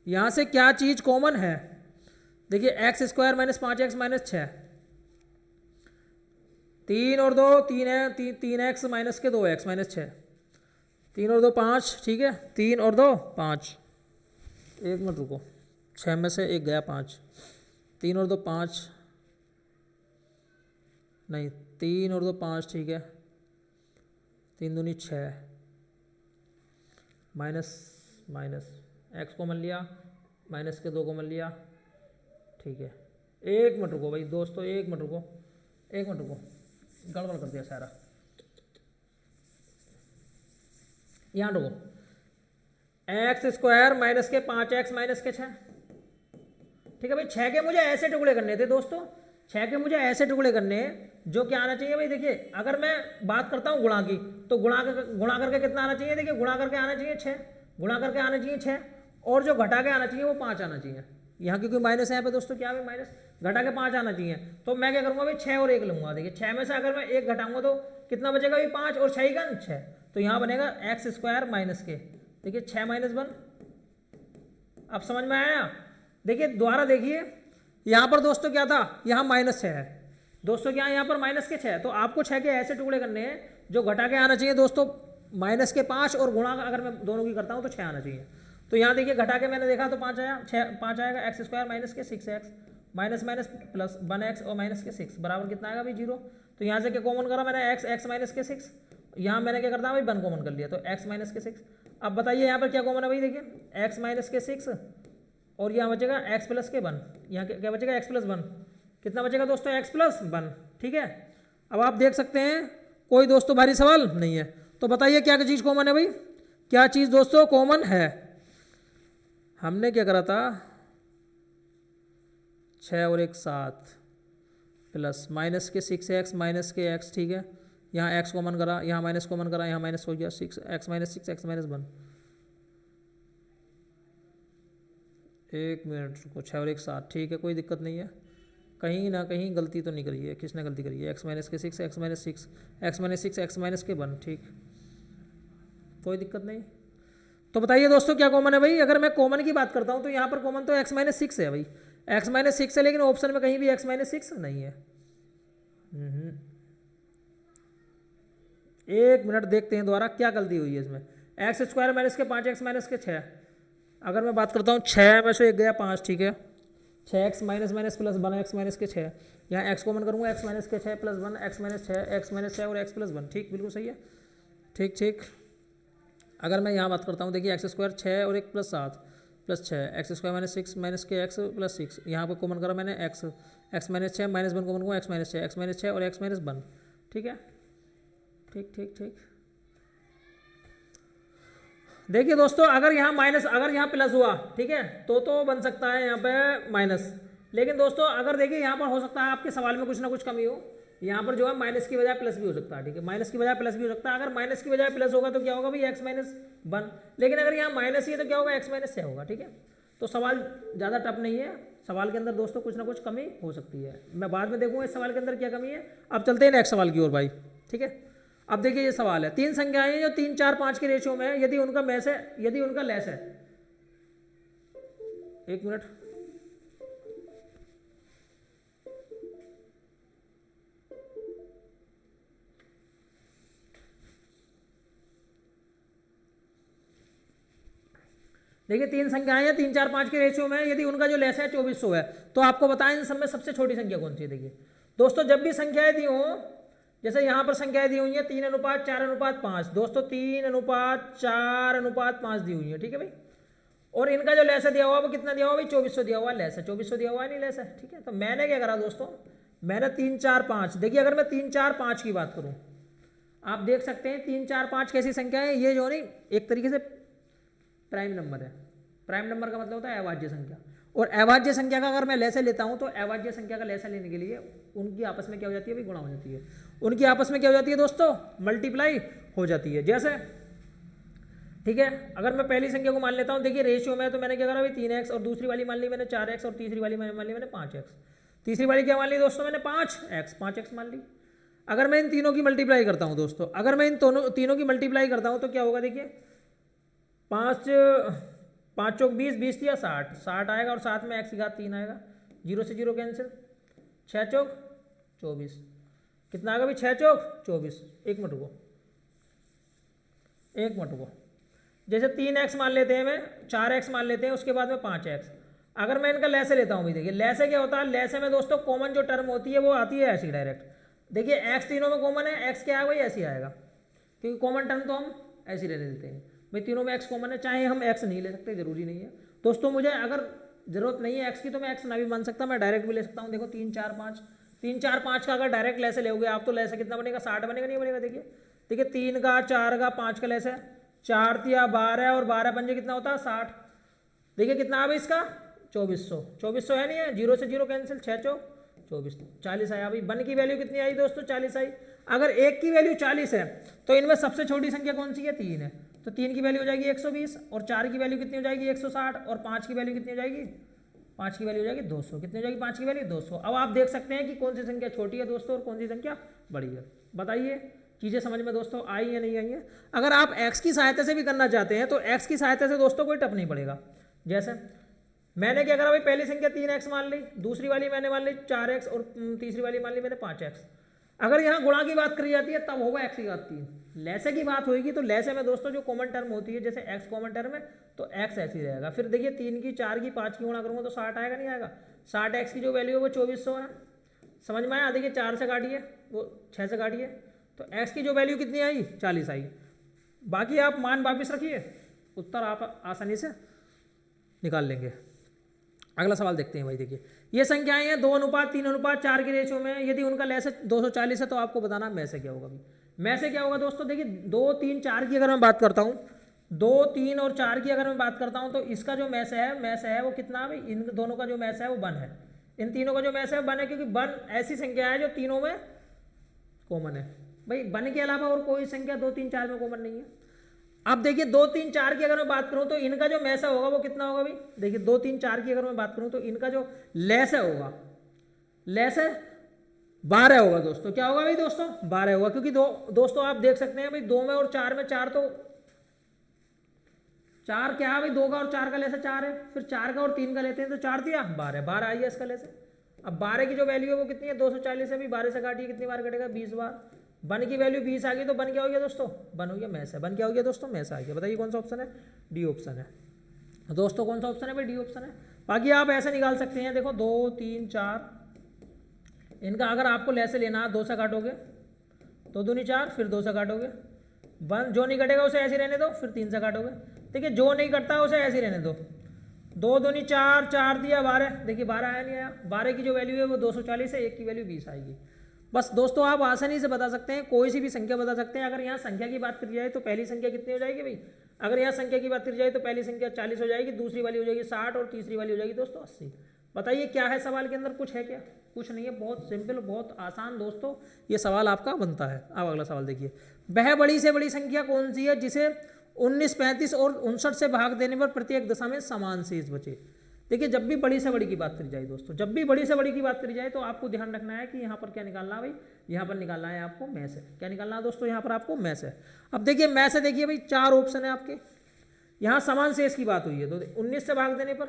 यहाँ से क्या चीज़ कॉमन है, देखिए x square minus 5x minus 6, 3 और 2 3 है, 3x माइनस के 2x माइनस 6, 3 और 2 5, ठीक है, 3 और 2 5, एक मिनट रुको, 6 में से एक गया 5, 3 और 2 5, नहीं 3 और 2 5, ठीक है, 3 दूनी 6, माइनस माइनस एक्स कॉमन लिया, माइनस के 2 कॉमन लिया, ठीक है। एक मिनट रुको भाई दोस्तों, एक मिनट रुको, एक मिनट रुको, गड़बड़ कर दिया सारा, यहाँ रुको, एक्स स्क्वायर माइनस के 5x माइनस के 6, ठीक है भाई। 6 के मुझे ऐसे टुकड़े करने थे दोस्तों, 6 के मुझे ऐसे टुकड़े करने हैं जो क्या आना चाहिए भाई, देखिए अगर मैं बात करता हूँ गुणा की तो गुणा करके कितना आना चाहिए, देखिए गुणा करके आना चाहिए 6, गुणा करके आना चाहिए 6, और जो घटा के आना चाहिए वो 5 आना चाहिए। यहाँ क्योंकि माइनस है यहाँ पे दोस्तों, क्या है माइनस, घटा के 5 आना चाहिए। तो मैं क्या करूँगा भाई, 6 और 1 लूँगा, देखिए 6 में से अगर मैं 1 घटाऊंगा तो कितना बचेगा भाई, 5 और 6 का 6, तो यहाँ बनेगा एक्स स्क्वायर माइनस के, देखिए 6 माइनस 1, अब समझ में आया। देखिए दोबारा देखिए, यहाँ पर दोस्तों क्या था, यहाँ माइनस 6 है दोस्तों, क्या यहाँ पर माइनस के 6, तो आपको 6 के ऐसे टुकड़े करने हैं जो घटा के आना चाहिए दोस्तों माइनस के 5, और गुणा अगर मैं दोनों की करता हूँ तो 6 आना चाहिए। तो यहाँ देखिए घटा के मैंने देखा तो 5 आया, 5 आएगा, एक्स स्क्वायर माइनस के 6x minus minus plus 1x और माइनस के 6 बराबर कितना आएगा भाई 0। तो यहाँ से क्या कॉमन करा मैंने, x माइनस के 6, यहाँ मैंने क्या करता भाई 1 कॉमन कर लिया, तो x माइनस के 6। अब बताइए यहाँ पर क्या कॉमन है भाई, देखिए x माइनस के 6 और यहाँ बचेगा x प्लस के 1, यहाँ क्या बचेगा x प्लस 1, कितना बचेगा दोस्तों x प्लस 1, ठीक है। अब आप देख सकते हैं कोई दोस्तों भारी सवाल नहीं है, तो बताइए क्या चीज़ कॉमन है भाई, क्या चीज़ दोस्तों कॉमन है। हमने क्या करा था, 6 और 1 7 प्लस माइनस के 6x माइनस के x, ठीक है, यहाँ x कॉमन करा, यहाँ माइनस कॉमन करा, यहाँ माइनस हो गया 6x माइनस 6 x माइनस 1, एक मिनट रुको, 6 और 1 7, ठीक है, कोई दिक्कत नहीं है, कहीं ना कहीं गलती तो नहीं करी है, किसने गलती करी है, x माइनस के 6 x minus 6 x minus 6 x minus के 1, ठीक, कोई दिक्कत नहीं। तो बताइए दोस्तों क्या कॉमन है भाई, अगर मैं कॉमन की बात करता हूँ तो यहाँ पर कॉमन तो x माइनस 6 है भाई, x माइनस 6 है, लेकिन ऑप्शन में कहीं भी x माइनस 6 नहीं है। एक मिनट देखते हैं दोबारा क्या गलती हुई है इसमें, एक्स स्क्वायर माइनस के 5x माइनस के 6, अगर मैं बात करता हूँ 6 में से 1 गया 5, ठीक है, 6x minus minus plus 1x minus के 6, यहाँ x कॉमन करूँगा, x माइनस के 6 प्लस 1 x माइनस 6 और x प्लस 1, ठीक, बिल्कुल सही है, ठीक ठीक। अगर मैं यहाँ बात करता हूँ, देखिए एक्स स्क्वायर 6 और 1 plus 7 plus 6, x square minus 6 minus के एक्स प्लस 6, यहाँ पर कॉमन करा मैंने एक्स माइनस 6 माइनस 1 कॉमन करूँगा, एक्स माइनस 6 और एक्स माइनस 1, ठीक है, ठीक ठीक ठीक। देखिए दोस्तों अगर यहाँ माइनस, अगर यहाँ प्लस हुआ, ठीक है, तो बन सकता है यहाँ पे माइनस, लेकिन दोस्तों अगर देखिए यहाँ पर हो सकता है आपके सवाल में कुछ ना कुछ कमी हो, यहाँ पर जो है माइनस की बजाय प्लस भी हो सकता है, ठीक है, माइनस की बजाय प्लस भी हो सकता है। अगर माइनस की बजाय प्लस होगा तो क्या होगा भाई एक्स माइनस 1, लेकिन अगर यहाँ माइनस ही है तो क्या होगा एक्स माइनस 6 होगा, ठीक है। तो सवाल ज़्यादा टफ नहीं है, सवाल के अंदर दोस्तों कुछ ना कुछ कमी हो सकती है, मैं बाद में देखूँगा इस सवाल के अंदर क्या कमी है। अब चलते हैं नेक्स्ट सवाल की ओर भाई, ठीक है। अब देखिए ये सवाल है, 3 संख्याएं जो 3 4 5 के रेशियो में है, यदि उनका मैस है, यदि उनका लेस है, एक मिनट, देखिए 3 संख्याएं हैं 3 4 5 के रेशियो में, यदि उनका जो लेस है 2400 है, तो आपको बताएं इन सब में सबसे छोटी संख्या कौन सी है। देखिए दोस्तों जब भी संख्याएं दी हों, जैसे यहाँ पर संख्याएं दी हुई हैं 3:4:5, दोस्तों 3:4:5 दी हुई है, ठीक है भाई, और इनका जो लेस दिया हुआ वो कितना दिया हुआ भाई 2400 दिया हुआ है, लेस है 2400 दिया हुआ है, नहीं लेस है, ठीक है। तो मैंने क्या करा दोस्तों, मैंने 3 4 5, देखिए अगर मैं 3 4 5 की बात करूँ, आप देख सकते हैं 3 4 5 कैसी संख्या है, ये जो नहीं एक तरीके से प्राइम नंबर है। प्राइम नंबर का मतलब होता है अभाज्य संख्या, और अभाज्य संख्या का अगर मैं लेसा लेता हूं तो अभाज्य संख्या का लेसा लेने के लिए उनकी आपस में क्या हो जाती है भाई, गुणा हो जाती है, उनकी आपस में क्या हो जाती है दोस्तों, मल्टीप्लाई हो जाती है। जैसे ठीक है, अगर मैं पहली संख्या को मान लेता हूं, देखिए रेशियो में तो मैंने क्या करा भाई 3x, और दूसरी वाली मान ली मैंने 4x, और तीसरी वाली मान ली मैंने 5x। तीसरी वाली क्या मान ली दोस्तों मैंने 5x मान ली। अगर मैं इन तीनों की मल्टीप्लाई करता हूँ दोस्तों, अगर मैं इन तीनों की मल्टीप्लाई करता हूँ तो क्या होगा देखिए, 5 5 चौक 20, 20 दिया 60, 60 आएगा और साथ में x की घात 3 आएगा, 0 से 0 कैंसिल, 6 चौक 24, कितना आएगा भाई 6 चौक 24। एक मिनट रुको, जैसे 3x मान लेते हैं, मैं 4x मान लेते हैं, उसके बाद में 5x। अगर मैं इनका लैसे लेता हूँ भाई, देखिए लैसे क्या होता है, लैसे में दोस्तों कॉमन जो टर्म होती है वो आती है ऐसी डायरेक्ट। देखिए x तीनों में कॉमन है, x क्या आएगा भाई ऐसे आएगा, क्योंकि कॉमन टर्म तो हम ऐसे ले लेते हैं भाई, तीनों में x कॉमन है, चाहे हम x नहीं ले सकते, जरूरी नहीं है दोस्तों। मुझे अगर जरूरत नहीं है x की तो मैं x ना भी मान सकता, मैं डायरेक्ट भी ले सकता हूँ। देखो 3 4 5, 3 4 5 का अगर डायरेक्ट लैसे लेोगे आप तो लैसे कितना बनेगा, 60 बनेगा, नहीं बनेगा। देखिए 3 का 4 का 5 का लैसे 4 तिया 12 और 12 पंजे कितना होता है 60। देखिए कितना आ भाई इसका 2400 है, नहीं है, 0 से 0 कैंसिल, 6 चौक 24, 40 आया भाई। 1 की वैल्यू कितनी आई दोस्तों 40 आई। अगर 1 की वैल्यू 40 है तो इनमें सबसे छोटी संख्या कौन सी है, 3 है, तो 3 की वैल्यू हो जाएगी 120 और 4 की वैल्यू कितनी हो जाएगी 160 और 5 की वैल्यू कितनी हो जाएगी, 5 की वैल्यू हो जाएगी 200। कितनी हो जाएगी 5 की वैल्यू 200। अब आप देख सकते हैं कि कौन सी संख्या छोटी है दोस्तों और कौन सी संख्या बड़ी है। बताइए चीज़ें समझ में दोस्तों आई है नहीं आई है। अगर आप x की सहायता से भी करना चाहते हैं तो x की सहायता से दोस्तों कोई टफ नहीं पड़ेगा। जैसे मैंने क्या करा भाई, पहली संख्या 3x मान ली, दूसरी वाली मैंने मान ली 4x और तीसरी वाली मान ली मैंने 5x। अगर यहाँ गुणा की बात करी जाती है तब होगा x की घात 3। लैसे की बात होगी तो लैसे में दोस्तों जो कॉमन टर्म होती है, जैसे x कॉमन टर्म है तो x ऐसी रहेगा। फिर देखिए 3 की 4 की 5 की गुणा करूँगा तो 60 आएगा, नहीं आएगा। 60x की जो वैल्यू है वो 2400 है, समझ में आया। देखिए 4 से काटिए, वो 6 से काटिए, तो x की जो वैल्यू कितनी आई 40 आई। बाकी आप मान वापिस रखिए, उत्तर आप आसानी से निकाल लेंगे। अगला सवाल देखते हैं भाई। देखिए ये संख्याएं हैं 2:3:4 की रेशियो में, यदि उनका लैसे 240 है तो आपको बताना मैं से क्या होगा। मैं से क्या होगा दोस्तों, देखिए 2 3 4 की अगर मैं बात करता हूँ, 2 3 और 4 की अगर मैं बात करता हूँ तो इसका जो मैस है वो कितना है भाई, इन दोनों का जो मैस है वो 1 है, इन तीनों का जो मैस है वो 1 है, क्योंकि 1 ऐसी संख्या है जो तीनों में कॉमन है भाई। 1 के अलावा और कोई संख्या 2 3 4 में कॉमन नहीं है। अब देखिए 2 3 4 की अगर मैं बात करूं तो इनका जो मैसा होगा वो कितना होगा भाई। देखिए 2 3 4 की अगर मैं बात करूं तो इनका जो लैस होगा, लैस 12 होगा दोस्तों। क्या होगा भाई दोस्तों 12 होगा, क्योंकि दोस्तों आप देख सकते हैं भाई 2 में और 4 में, 4 तो 4 क्या है भाई, 2 का और 4 का लैसे 4 है, फिर 4 का और 3 का लेते हैं तो 4 दिया 12 आई है इसका लैसे। अब 12 की जो वैल्यू है वो कितनी है 240 है भाई, 12 से काटिए कितनी बार कटेगा 20 बार। 1 की वैल्यू 20 आ गई तो 1 क्या हो गया दोस्तों, 1 हो गया मैस है। 1 क्या हो गया दोस्तों, मैस आ गया। बताइए कौन सा ऑप्शन है, डी ऑप्शन है दोस्तों। कौन सा ऑप्शन है भाई, डी ऑप्शन है। बाकी आप ऐसे निकाल सकते हैं, देखो 2 3 4 इनका अगर आपको लैसे लेना है 2 से काटोगे तो 2 नहीं 4, फिर 2 से काटोगे, 1 जो नहीं कटेगा उसे ऐसे रहने दो, फिर 3 से काटोगे। देखिए जो नहीं कटता उसे ऐसे रहने दो, 2 2 नहीं 4, 4 दिया 12, देखिए 12 आया नहीं आया। 12 की जो वैल्यू है वो 240 है, 1 की वैल्यू 20 आएगी। बस दोस्तों आप आसानी से बता सकते हैं, कोई सी भी संख्या बता सकते हैं। अगर यहाँ संख्या की बात करी जाए तो पहली संख्या कितनी हो जाएगी भाई, अगर यहाँ संख्या की बात करी जाए तो पहली संख्या 40 हो जाएगी, दूसरी वाली हो जाएगी 60 और तीसरी वाली हो जाएगी दोस्तों 80। बताइए क्या है सवाल के अंदर, कुछ है क्या, कुछ नहीं है, बहुत सिंपल बहुत आसान दोस्तों ये सवाल आपका बनता है। अब अगला सवाल देखिए, वह बड़ी से बड़ी संख्या कौन सी है जिसे 19 35 और 59 से भाग देने पर प्रत्येक दशा में समान शेष बचे। देखिए जब भी बड़ी से बड़ी की बात करी जाए दोस्तों, जब भी बड़ी से बड़ी की बात करी जाए तो आपको ध्यान रखना है कि यहाँ पर क्या निकालना है भाई, यहाँ पर निकालना है आपको मैस है। क्या निकालना है दोस्तों, यहाँ पर आपको मैस है। अब देखिए मैस है, देखिए भाई 4 ऑप्शन है आपके, यहाँ समान शेष की बात हुई है तो 19 से भाग देने पर,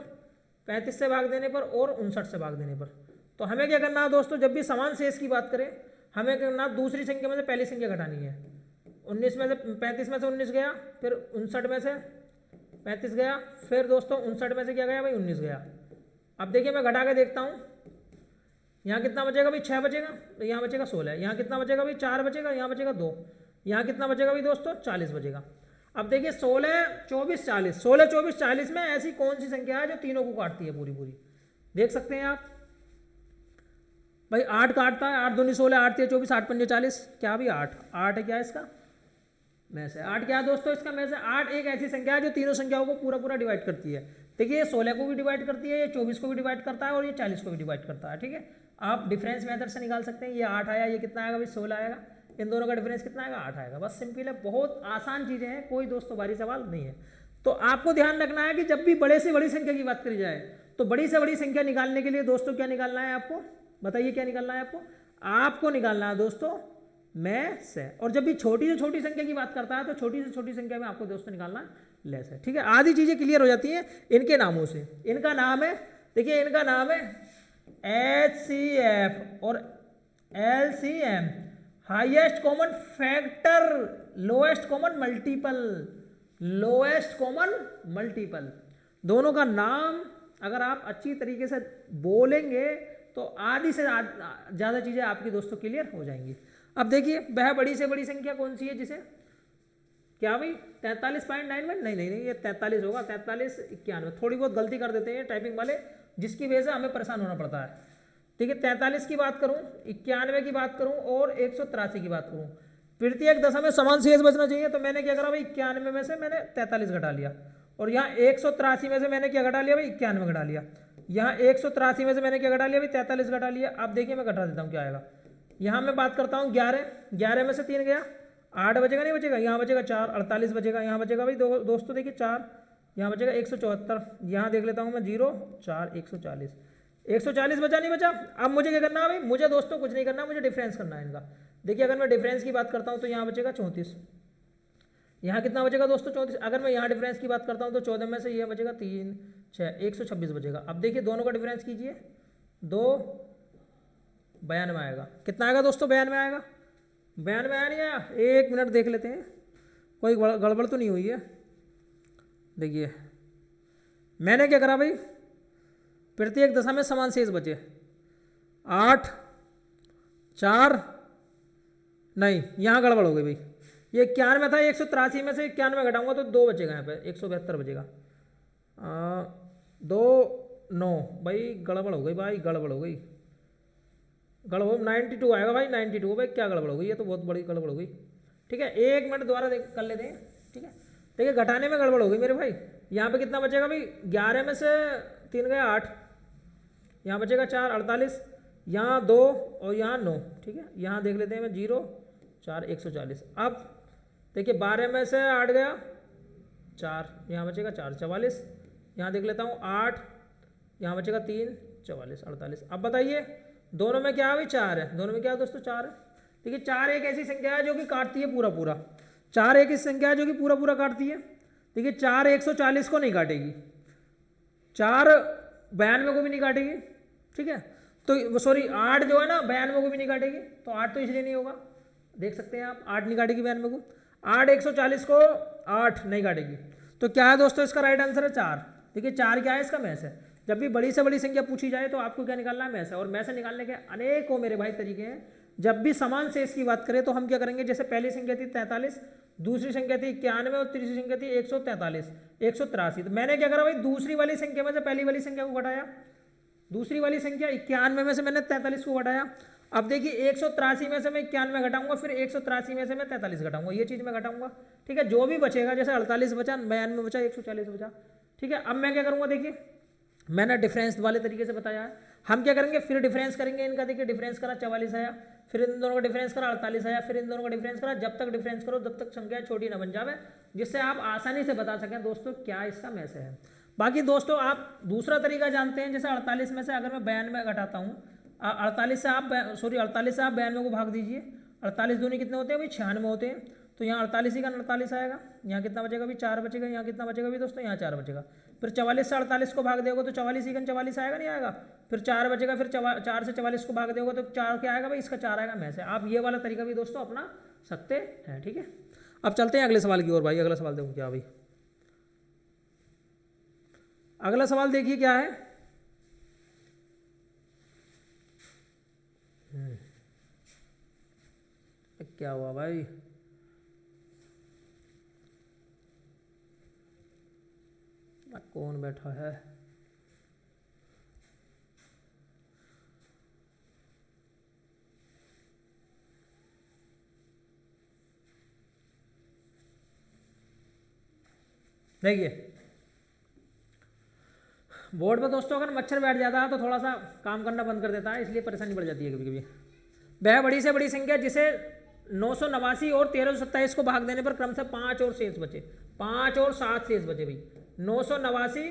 35 से भाग देने पर और 59 से भाग देने पर। तो हमें क्या करना है दोस्तों, जब भी समान शेष की बात करें हमें करना दूसरी संख्या में से पहली संख्या घटानी है। 19 में से 35 में से 19 गया, फिर 59 में से 35 गया, फिर दोस्तों 59 में से क्या गया भाई 19 गया। अब देखिए मैं घटा के देखता हूँ, यहाँ कितना बचेगा भाई 6 बचेगा, तो यहाँ बचेगा 16, यहाँ कितना बचेगा भाई 4 बचेगा, यहाँ बचेगा 2, यहाँ कितना बचेगा भाई दोस्तों 40 बचेगा। अब देखिए 16 24 40, 16 24 40 में ऐसी कौन सी संख्या है जो तीनों को काटती है पूरी पूरी, देख सकते हैं आप भाई। 8 काटता है, 8 दूनी 16, 8 3 24, 8 5 40, क्या भाई 8 है, क्या इसका मैस है। 8 क्या है दोस्तों इसका मैस है। 8 एक ऐसी संख्या है जो तीनों संख्याओं को पूरा पूरा डिवाइड करती है। देखिए ये 16 को भी डिवाइड करती है, ये 24 को भी डिवाइड करता है और ये 40 को भी डिवाइड करता है। ठीक है, आप डिफरेंस मेथड से निकाल सकते हैं। ये 8 आया, ये कितना आएगा भाई 16 आएगा, इन दोनों का डिफरेंस कितना आएगा 8 आएगा। बस सिंपल है, बहुत आसान चीज़ें हैं, कोई दोस्तों भारी सवाल नहीं है। तो आपको ध्यान रखना है कि जब भी बड़े से बड़ी संख्या की बात करी जाए तो बड़ी से बड़ी संख्या निकालने के लिए दोस्तों क्या निकालना है आपको, बताइए क्या निकालना है आपको? आपको निकालना है दोस्तों में से। और जब भी छोटी से छोटी संख्या की बात करता है तो छोटी से छोटी संख्या में आपको दोस्तों निकालना लेस है। ठीक है, आधी चीजें क्लियर हो जाती हैं इनके नामों से। इनका नाम है, देखिए इनका नाम है HCF और LCM, highest common factor, lowest common multiple, lowest common multiple. दोनों का नाम अगर आप अच्छी तरीके से बोलेंगे तो आधी से ज़्यादा चीज़ें आपकी दोस्तों क्लियर हो जाएंगी। अब देखिए वह बड़ी से बड़ी संख्या कौन सी है जिसे, क्या भाई 43.91, नहीं, ये 43 होगा, 4391। थोड़ी बहुत गलती कर देते हैं टाइपिंग वाले, जिसकी वजह से हमें परेशान होना पड़ता है। ठीक है, 43 की बात करूं, 91 की बात करूं और 183 की बात करूं, प्रत्येक दशा में समान शेष बचना चाहिए। तो मैंने क्या करा भाई, 91 में से मैंने 43 घटा लिया, और यहाँ 183 में से मैंने क्या घटा लिया भाई, 91 घटा लिया। यहाँ 183 में से मैंने क्या घटा लिया भाई, 43 घटा लिया। अब देखिए मैं घटा देता हूँ क्या आएगा। यहाँ मैं बात करता हूँ 11 में से 3 गया, 8 बचेगा, नहीं बचेगा, यहाँ बचेगा 4, 48 बचेगा, यहाँ बचेगा भाई दोस्तों देखिए 4, यहाँ बचेगा 174, यहाँ देख लेता हूँ मैं 0, 4, 140, 140 बचा, नहीं बचा। अब मुझे क्या करना है भाई, मुझे दोस्तों कुछ नहीं करना, मुझे डिफरेंस करना है इनका। देखिए अगर मैं डिफरेंस की बात करता हूँ तो यहाँ बचेगा 34, यहाँ कितना बचेगा दोस्तों 34। अगर मैं यहाँ डिफरेंस की बात करता हूँ तो 14 में से ये बचेगा 3, 6, 126 बचेगा। अब देखिए दोनों का डिफरेंस कीजिए, 2, 92 आएगा। कितना आएगा दोस्तों, 92 आएगा। 92 आया नहीं आया, एक मिनट देख लेते हैं कोई गड़बड़ तो नहीं हुई है। देखिए मैंने क्या करा भाई, प्रत्येक दशा में समान शेष बचे, 8, 4, नहीं यहाँ गड़बड़ हो गई भाई, ये 91 था, 183 में से 91 घटाऊंगा तो 2 बचेगा, यहाँ पे 172 बचेगा, 2, 9 भाई गड़बड़ हो गई भाई, गड़बड़ हो गई, गड़बड़ 92 आएगा भाई, 92 भाई क्या गड़बड़ हो गई, ये तो बहुत बड़ी गड़बड़ हो गई। ठीक है, एक मिनट दोबारा कर लेते हैं। ठीक है, देखिए घटाने में गड़बड़ हो गई मेरे भाई। यहाँ पे कितना बचेगा भाई, 11 में से 3 गया 8, यहाँ बचेगा 4, 48, यहाँ 2 और यहाँ 9। ठीक है, यहाँ देख लेते हैं मैं 0, 4, 140। अब देखिए 12 में से 8 गया 4, यहाँ बचेगा 4, 44, यहाँ देख लेता हूँ 8, यहाँ बचेगा 3, 44, 48। अब बताइए दोनों में क्या है भाई, 4 है, दोनों में क्या है दोस्तों 4 है। देखिए 4 एक ऐसी संख्या है जो कि काटती है पूरा पूरा, 4 एक ऐसी संख्या है जो कि पूरा पूरा काटती है। देखिए 4 140 को नहीं काटेगी, 4 92 को भी नहीं काटेगी। ठीक है, तो सॉरी 8 जो है ना 92 को भी नहीं काटेगी, तो 8 तो इसलिए नहीं होगा, देख सकते हैं आप 8 नहीं काटेगी 92 को, 8 140 को 8 नहीं काटेगी। तो क्या है दोस्तों इसका राइट आंसर है 4। देखिए 4 क्या है, इसका मैथ है। जब भी बड़ी से बड़ी संख्या पूछी जाए तो आपको क्या निकालना है, मैथ है। और मैथ से निकालने के अनेकों मेरे भाई तरीके हैं। जब भी समान शेष की बात करें तो हम क्या करेंगे, जैसे पहली संख्या थी 43, दूसरी संख्या थी 91 और तीसरी संख्या थी 143, 183। तो मैंने क्या करा भाई, दूसरी वाली संख्या में से पहली वाली संख्या को घटाया, दूसरी वाली संख्या 91 में से मैंने 43 को घटाया। अब देखिए 183 में से मैं 91 घटाऊंगा, फिर 183 में से मैं 43 घटाऊंगा, ये चीज़ मैं घटाऊंगा। ठीक है, जो भी बचेगा, जैसे 48 बचा, 92 बचा, 140 बचा। ठीक है, अब मैं क्या करूंगा, देखिए मैंने डिफरेंस वाले तरीके से बताया है। हम क्या करेंगे, फिर डिफरेंस करेंगे इनका। देखिए डिफरेंस करा 44 आया, फिर इन दोनों का डिफरेंस करा 48 आया, फिर इन दोनों का डिफरेंस करा। जब तक डिफरेंस करो तब तक संख्या छोटी ना बन जावे, जिससे आप आसानी से बता सकें दोस्तों क्या इसका मैसेज है। बाकी दोस्तों आप दूसरा तरीका जानते हैं, जैसे 48 में से अगर मैं 92 घटाता हूँ, 48 से आप 92 को भाग दीजिए, 48 दूनी कितने होते हैं भाई, 96 होते हैं। तो यहाँ 48 ही का 48 आएगा, यहाँ कितना बचेगा भाई, 4 बचेगा, यहाँ कितना बचेगा भाई दोस्तों, यहाँ 4 बचेगा। फिर 44 से 48 को भाग दोगे तो 44 ही का 44 आएगा, नहीं आएगा। फिर 4 बचेगा, फिर 4 से 44 को भाग दोगे तो 4 क्या आएगा भाई, इसका 4 आएगा। मैथ है, आप ये वाला तरीका भी दोस्तों अपना सकते हैं। ठीक है, अब चलते हैं अगले सवाल की ओर भाई। अगला सवाल देखो क्या भाई, अगला सवाल देखिए क्या है। क्या हुआ भाई, कौन बैठा है, देखिए बोर्ड पे दोस्तों अगर मच्छर बैठ जाता है तो थोड़ा सा काम करना बंद कर देता है, इसलिए परेशानी बढ़ जाती है कभी कभी। वह बड़ी से बड़ी संख्या जिसे 989 और 1327 को भाग देने पर क्रम से 5 और शेष बचे, 5 और 7 शेष बचे भाई। 989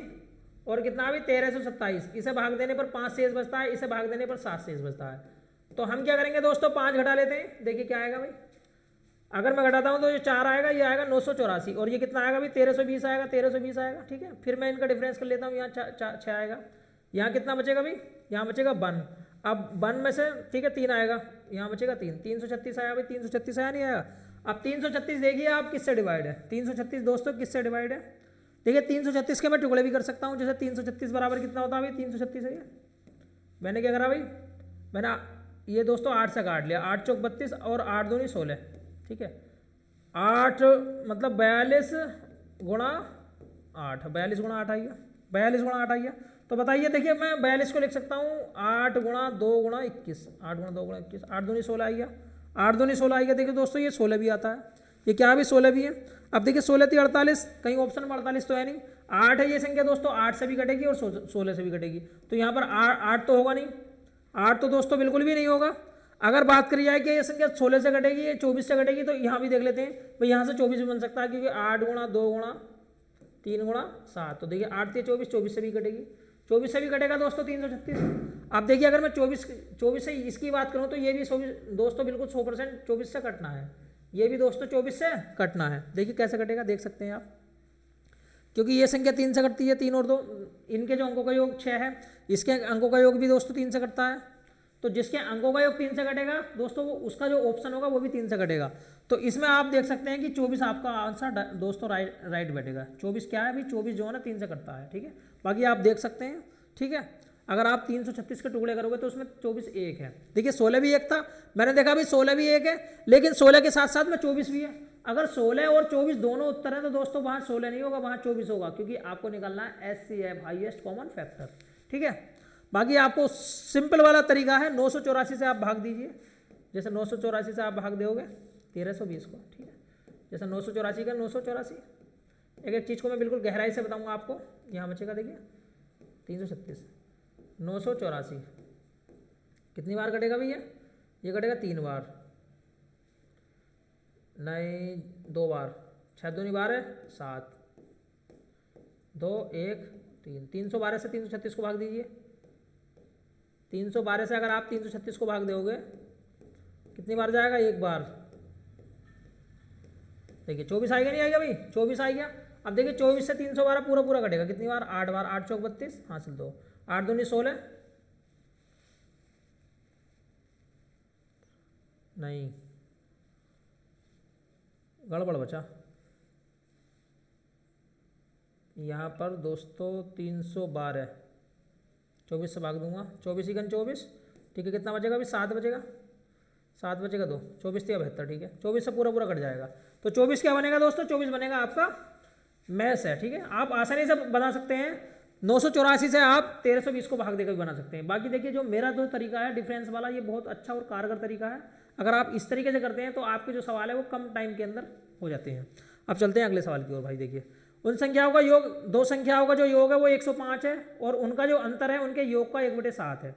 और कितना भी 1327, इसे भाग देने पर 5 शेष बचता है, इसे भाग देने पर 7 शेष बचता है। तो हम क्या करेंगे दोस्तों, 5 घटा लेते हैं, देखिए क्या आएगा भाई। अगर मैं घटाता हूँ तो ये 4 आएगा, ये आएगा 984, और ये कितना आएगा भाई 1320 आएगा, 1320 आएगा। ठीक है, फिर मैं इनका डिफरेंस कर लेता हूँ, यहाँ 6 आएगा, यहाँ कितना बचेगा भाई, यहाँ बचेगा 1। अब 1 में से ठीक है 3 आएगा, यहाँ बचेगा 3, 336 आया भाई, 336 आया नहीं आया। अब 336 देखिए आप किससे डिवाइड है, 336 दोस्तों किससे डिवाइड है, देखिए 336 के मैं टुकड़े भी कर सकता हूँ। जैसे 336 बराबर कितना होता है भाई, 336 है ये, मैंने क्या करा भाई, मैंने ये दोस्तों 8 से काट लिया, 8 चौक 32 और 8 दूनी 16। ठीक है, 8 मतलब 42 गुणा 8, 42 गुणा 8 आइए, 42 गुणा 8 आइए। तो बताइए, देखिए मैं 42 को लिख सकता हूँ 8 गुणा 2 गुणा 21, 8 गुणा 2 गुणा 21, 8 दूनी 16 आइए, 8 दूनी 16 आइए। देखिए दोस्तों ये 16 भी आता है, ये क्या भी 16 भी है। अब देखिए 16 थी 48, कहीं ऑप्शन में 48 तो है नहीं, 8 है ये संख्या दोस्तों, 8 से भी कटेगी और 16 से भी कटेगी, तो यहाँ पर 8 तो होगा नहीं, 8 तो दोस्तों बिल्कुल भी नहीं होगा। अगर बात करी जाए कि ये संख्या 16 से कटेगी, ये 24 से कटेगी, तो यहाँ भी देख लेते हैं भाई, यहाँ से 24 भी बन सकता है, क्योंकि 8 गुणा 2 गुणा 3 गुणा 7, तो देखिए 8 थी 24, 24 से भी कटेगी, 24 से भी कटेगा दोस्तों 336। अब देखिए अगर मैं 24 से इसकी बात करूँ तो ये भी 24 दोस्तों बिल्कुल 100% 24 से कटना है, ये भी दोस्तों 24 से कटना है। देखिए कैसे कटेगा, देख सकते हैं आप, क्योंकि ये संख्या 3 से कटती है, 3 और 2, इनके जो अंकों का योग 6 है, इसके अंकों का योग भी दोस्तों 3 से कटता है, तो जिसके अंकों का योग 3 से कटेगा दोस्तों, वो उसका जो ऑप्शन होगा वो भी 3 से कटेगा। तो इसमें आप देख सकते हैं कि 24 आपका आंसर दोस्तों राइट बैठेगा। 24 क्या है अभी, 24 जो है ना 3 से कटता है। ठीक है, बाकी आप देख सकते हैं। ठीक है, अगर आप 336 के टुकड़े करोगे तो उसमें 24 एक है। देखिए 16 भी एक था, मैंने देखा भाई 16 भी एक है, लेकिन 16 के साथ साथ में 24 भी है। अगर 16 और 24 दोनों उत्तर हैं तो दोस्तों वहाँ 16 नहीं होगा, वहाँ 24 होगा, क्योंकि आपको निकालना है HCF हाईएस्ट कॉमन फैक्टर। ठीक है, बाकी आपको सिंपल वाला तरीका है, 984 से आप भाग दीजिए। जैसे 984 से आप भाग दोगे 1320 को। ठीक है, जैसे 984 का 984, एक चीज़ को मैं बिल्कुल गहराई से बताऊंगा आपको। यहाँ बचेगा देखिए 336, 984 कितनी बार कटेगा भैया, ये कटेगा 3 बार, नहीं 2 बार, 6 दूनी 12 7, 2 1 3, 312 से 336 को भाग दीजिए। 312 से अगर आप 336 को भाग दोगे कितनी बार जाएगा, 1 बार। देखिए 24 आएगा नहीं आएगा भाई, 24 आ गया। अब देखिए 24 से 312 पूरा पूरा कटेगा, कितनी बार, 8 बार, 8 चौक 32 हासिल 2, 8 दूनी 16, नहीं गड़बड़ बचा, यहाँ पर दोस्तों 312, 24 से भाग दूंगा, 24 ही 24। ठीक है, कितना बचेगा अभी, 7 बचेगा, 7 बचेगा 2, 24 थी 72। ठीक है, 24 से पूरा पूरा कट जाएगा, तो 24 क्या बनेगा दोस्तों, 24 बनेगा आपका मैथ्स है। ठीक है, आप आसानी से बना सकते हैं, 984 से आप 1320 को भाग देकर भी बना सकते हैं। बाकी देखिए जो मेरा जो तरीका है डिफरेंस वाला, ये बहुत अच्छा और कारगर तरीका है। अगर आप इस तरीके से करते हैं तो आपके जो सवाल है वो कम टाइम के अंदर हो जाते हैं। अब चलते हैं अगले सवाल की ओर भाई। देखिए उन संख्याओं का योग, दो संख्याओं का जो योग है वो 105 है, और उनका जो अंतर है उनके योग का 1/7 है।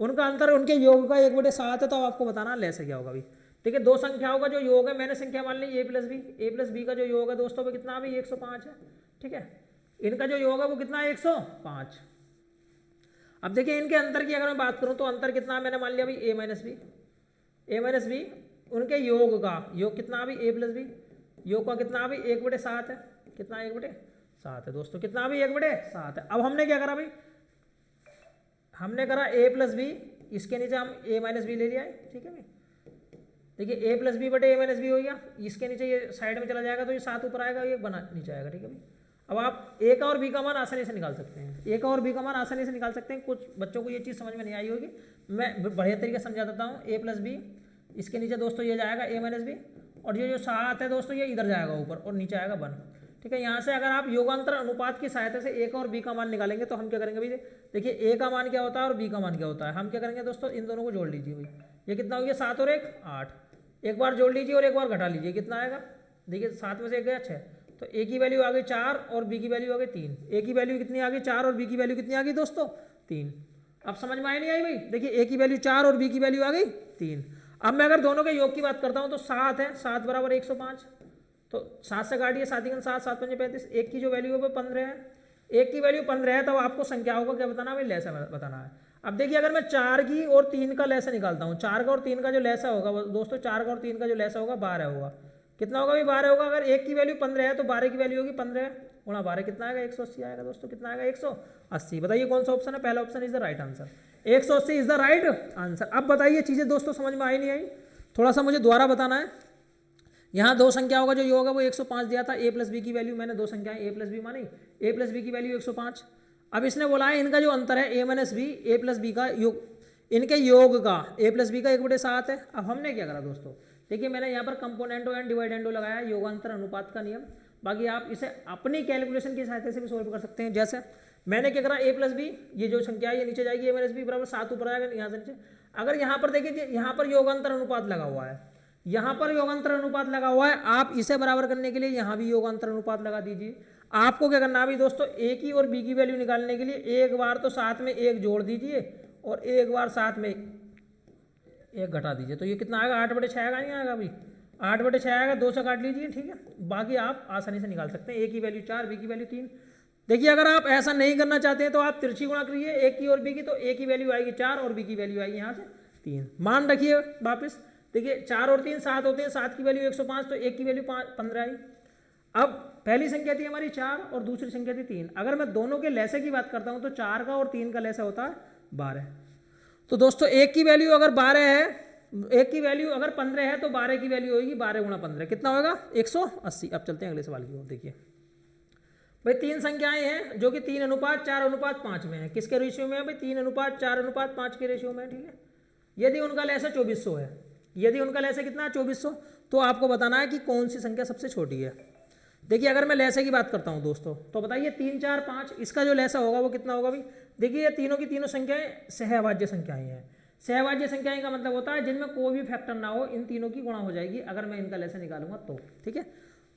उनका अंतर उनके योग का 1/7 है, तो आपको बताना लेसे क्या होगा भाई। ठीक है, दो संख्याओं का जो योग है, मैंने संख्या मान ली a प्लस बी का जो योग है दोस्तों वो कितना भी 105 है। ठीक है, इनका जो योग है वो कितना है 105। अब देखिए इनके अंतर की अगर मैं बात करूं तो अंतर कितना है, मैंने मान लिया भाई a माइनस बी, उनके योग का योग कितना भी a प्लस बी, योग का कितना भी 1/7 है, कितना 1/7 है दोस्तों, कितना भी 1/7 है। अब हमने क्या करा भाई, हमने करा a प्लस बी, इसके नीचे हम a माइनस बी ले लिया है। ठीक है भाई, देखिए a प्लस बी बटे a माइनस बी हो गया, इसके नीचे ये साइड में चला जाएगा तो ये 7 ऊपर आएगा, ये बना नीचे आएगा। ठीक है भाई, अब आप a का और b का मान आसानी से निकाल सकते हैं, a का और b का मान आसानी से निकाल सकते हैं। कुछ बच्चों को ये चीज़ समझ में नहीं आई होगी, मैं बढ़िया तरीके से समझा देता हूँ। a प्लस बी, इसके नीचे दोस्तों ये जाएगा a माइनस बी, और ये जो 7 है दोस्तों ये इधर जाएगा ऊपर और नीचे आएगा 1। ठीक है, यहाँ से अगर आप योगांतर अनुपात की सहायता से a का और b का मान निकालेंगे तो हम क्या करेंगे भाई, देखिए a का मान क्या होता है और b का मान क्या होता है। हम क्या करेंगे दोस्तों, इन दोनों को जोड़ लीजिए भाई, ये कितना हो गया 7 और 1 8, एक बार जोड़ लीजिए और एक बार घटा लीजिए, कितना आएगा, देखिए 7 में से 1 गया 6, तो a की वैल्यू आ गई 4 और b की वैल्यू आ गई 3। a की वैल्यू कितनी आ गई 4 और b की वैल्यू कितनी आ गई दोस्तों 3। अब समझ में आई नहीं आई भाई, देखिए a की वैल्यू 4 और b की वैल्यू आ गई 3। अब मैं अगर दोनों के योग की बात करता हूँ तो 7 है, 7 बराबर 105, तो 7 से काटिए, 7 7 7 5 35, एक की जो वैल्यू है वो 15 है, एक की वैल्यू 15 है तो आपको संख्याओं का क्या बताना है भाई, लैसा बताना है। अब देखिए अगर मैं 4 की और 3 का लैसा निकालता हूँ, 4 का और 3 का जो लैसा होगा दोस्तों, 4 का और 3 का जो लैसा होगा 12 होगा। कितना होगा भाई, 12 होगा। अगर एक की वैल्यू 15 है तो 12 की वैल्यू होगी 15 गुणा 12, कितना आएगा 180 आएगा दोस्तों। कितना आएगा 180। बताइए कौन सा ऑप्शन है, पहला option is the right answer, 180 is the right answer. अब बताइए चीज़ें दोस्तों समझ में आई नहीं आई, थोड़ा सा मुझे दोबारा बताना है। यहाँ दो संख्याओं का जो योग है वो 105 दिया था, a प्लस बी की वैल्यू, मैंने दो संख्याएं a प्लस बी मानी, a प्लस बी की वैल्यू 105। अब इसने बोला है इनका जो अंतर है a minus b, a plus b का योग, इनके योग का a प्लस बी का 1/7 है। अब हमने क्या करा दोस्तों, देखिए मैंने यहाँ पर कंपोनेंटो एंड डिवाइडेंडो लगाया, योगांतर अनुपात का नियम। बाकी आप इसे अपनी कैलकुलेशन की सहायता से भी सोल्व कर सकते हैं। जैसे मैंने क्या करा, a प्लस बी, ये जो संख्या है ये नीचे जाएगी, a माइनस बी बराबर 7 ऊपर आएगा यहाँ से नीचे। अगर यहाँ पर देखिए यहाँ पर योगांतर अनुपात लगा हुआ है, यहाँ पर योगांतर अनुपात लगा हुआ है, आप इसे बराबर करने के लिए यहाँ भी योगांतर अनुपात लगा दीजिए। आपको क्या करना है भाई दोस्तों, ए की और बी की वैल्यू निकालने के लिए एक बार तो साथ में एक जोड़ दीजिए और एक बार साथ में एक घटा दीजिए। तो ये कितना आएगा, 8/6 आएगा, नहीं आएगा भाई, 8/6 आएगा, 2 से काट लीजिए, ठीक है। बाकी आप आसानी से निकाल सकते हैं, ए की वैल्यू 4, बी की वैल्यू 3। देखिए अगर आप ऐसा नहीं करना चाहते हैं तो आप तिरछी गुणा करिए, ए की और बी की, तो ए की वैल्यू आएगी 4 और बी की वैल्यू आएगी यहाँ से 3। मान रखिए वापस, देखिए 4 और 3 7 होते हैं, 7 की वैल्यू 105, तो एक की वैल्यू 15 आई। अब पहली संख्या थी हमारी 4 और दूसरी संख्या थी 3। अगर मैं दोनों के लैसे की बात करता हूं तो 4 का और 3 का लैसा होता है 12। तो दोस्तों एक की वैल्यू अगर 12 है, एक की वैल्यू अगर 15 है तो 12 की वैल्यू होगी 12 गुणा 15, कितना होगा 180। अब चलते हैं अगले सवाल की ओर। देखिए भाई 3 संख्याएं हैं जो कि 3:4:5 में है। किसके रेशियो में है भाई, 3:4:5 के रेशियो में है, ठीक है। यदि उनका लैसा 2400 है, यदि उनका लैसा कितना है 2400, तो आपको बताना है कि कौन सी संख्या सबसे छोटी है। देखिए अगर मैं लैसे की बात करता हूं दोस्तों, तो बताइए 3 4 5, इसका जो लैसा होगा वो कितना होगा भाई। देखिए ये तीनों की तीनों संख्याएं सहभाज्य संख्याएं हैं। सहभाज्य संख्याएं का मतलब होता है जिनमें कोई भी फैक्टर ना हो, इन तीनों की गुणा हो जाएगी अगर मैं इनका लैसा निकालूंगा तो, ठीक है।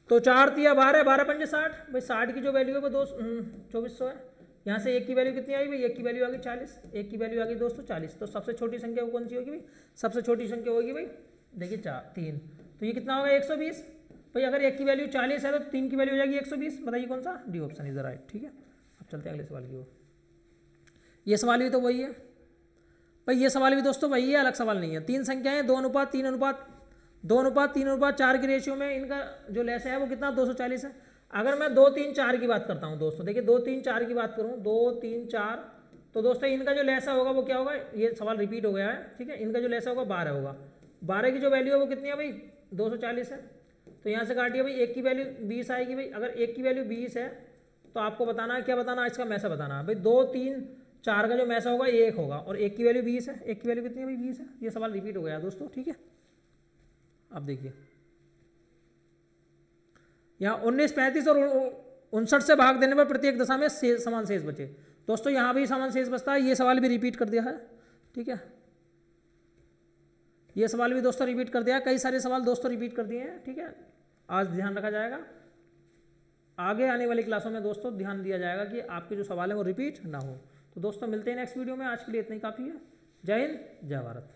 तो 4 तिया 12, 12 पंजे 60, भाई 60 की जो वैल्यू है वो 2400 है। यहाँ से एक की वैल्यू कितनी आई भाई, एक की वैल्यू आ गई 40, एक की वैल्यू आ गई दोस्तों 40। तो सबसे छोटी संख्या वो कौन सी होगी भाई, सबसे छोटी संख्या होगी भाई, देखिए 3। तो ये कितना होगा 120। भाई अगर एक की वैल्यू 40 है तो 3 की वैल्यू हो जाएगी 120। बताइए कौन सा, D option is the right, ठीक है। अब चलते हैं अगले सवाल की ओर। ये सवाल भी तो वही है भाई, ये सवाल भी दोस्तों वही है, अलग सवाल नहीं है। 3 संख्याएं 2:3:4 की रेशियो में, इनका जो लैसा है वो कितना 240 है। अगर मैं 2 3 4 की बात करता हूँ दोस्तों, देखिए 2 3 4 की बात करूँ, 2 3 4, तो दोस्तों इनका जो लैसा होगा वो क्या होगा, ये सवाल रिपीट हो गया है, ठीक है। इनका जो लैसा होगा 12 होगा, 12 की जो वैल्यू है वो कितनी है भाई 240 है। तो यहाँ से काटिए भाई, एक की वैल्यू 20 आएगी भाई। अगर एक की वैल्यू 20 है तो आपको बताना है, क्या बताना है, इसका मैसा बताना है भाई। 2 3 4 का जो मैसा होगा ये 1 होगा, और एक की वैल्यू 20 है, एक की वैल्यू कितनी है भाई 20 है। ये सवाल रिपीट हो गया दोस्तों, ठीक है। अब देखिए यहाँ 19 35 और 59 से भाग देने पर प्रत्येक दशा में समान शेष बचे। दोस्तों यहाँ भी समान शेष बचता है, ये सवाल भी रिपीट कर दिया है, ठीक है। ये सवाल भी दोस्तों रिपीट कर दिया, कई सारे सवाल दोस्तों रिपीट कर दिए हैं, ठीक है। आज ध्यान रखा जाएगा, आगे आने वाली क्लासों में दोस्तों ध्यान दिया जाएगा कि आपके जो सवाल है वो रिपीट ना हो। तो दोस्तों मिलते हैं नेक्स्ट वीडियो में, आज के लिए इतना ही काफ़ी है। जय हिंद, जय भारत।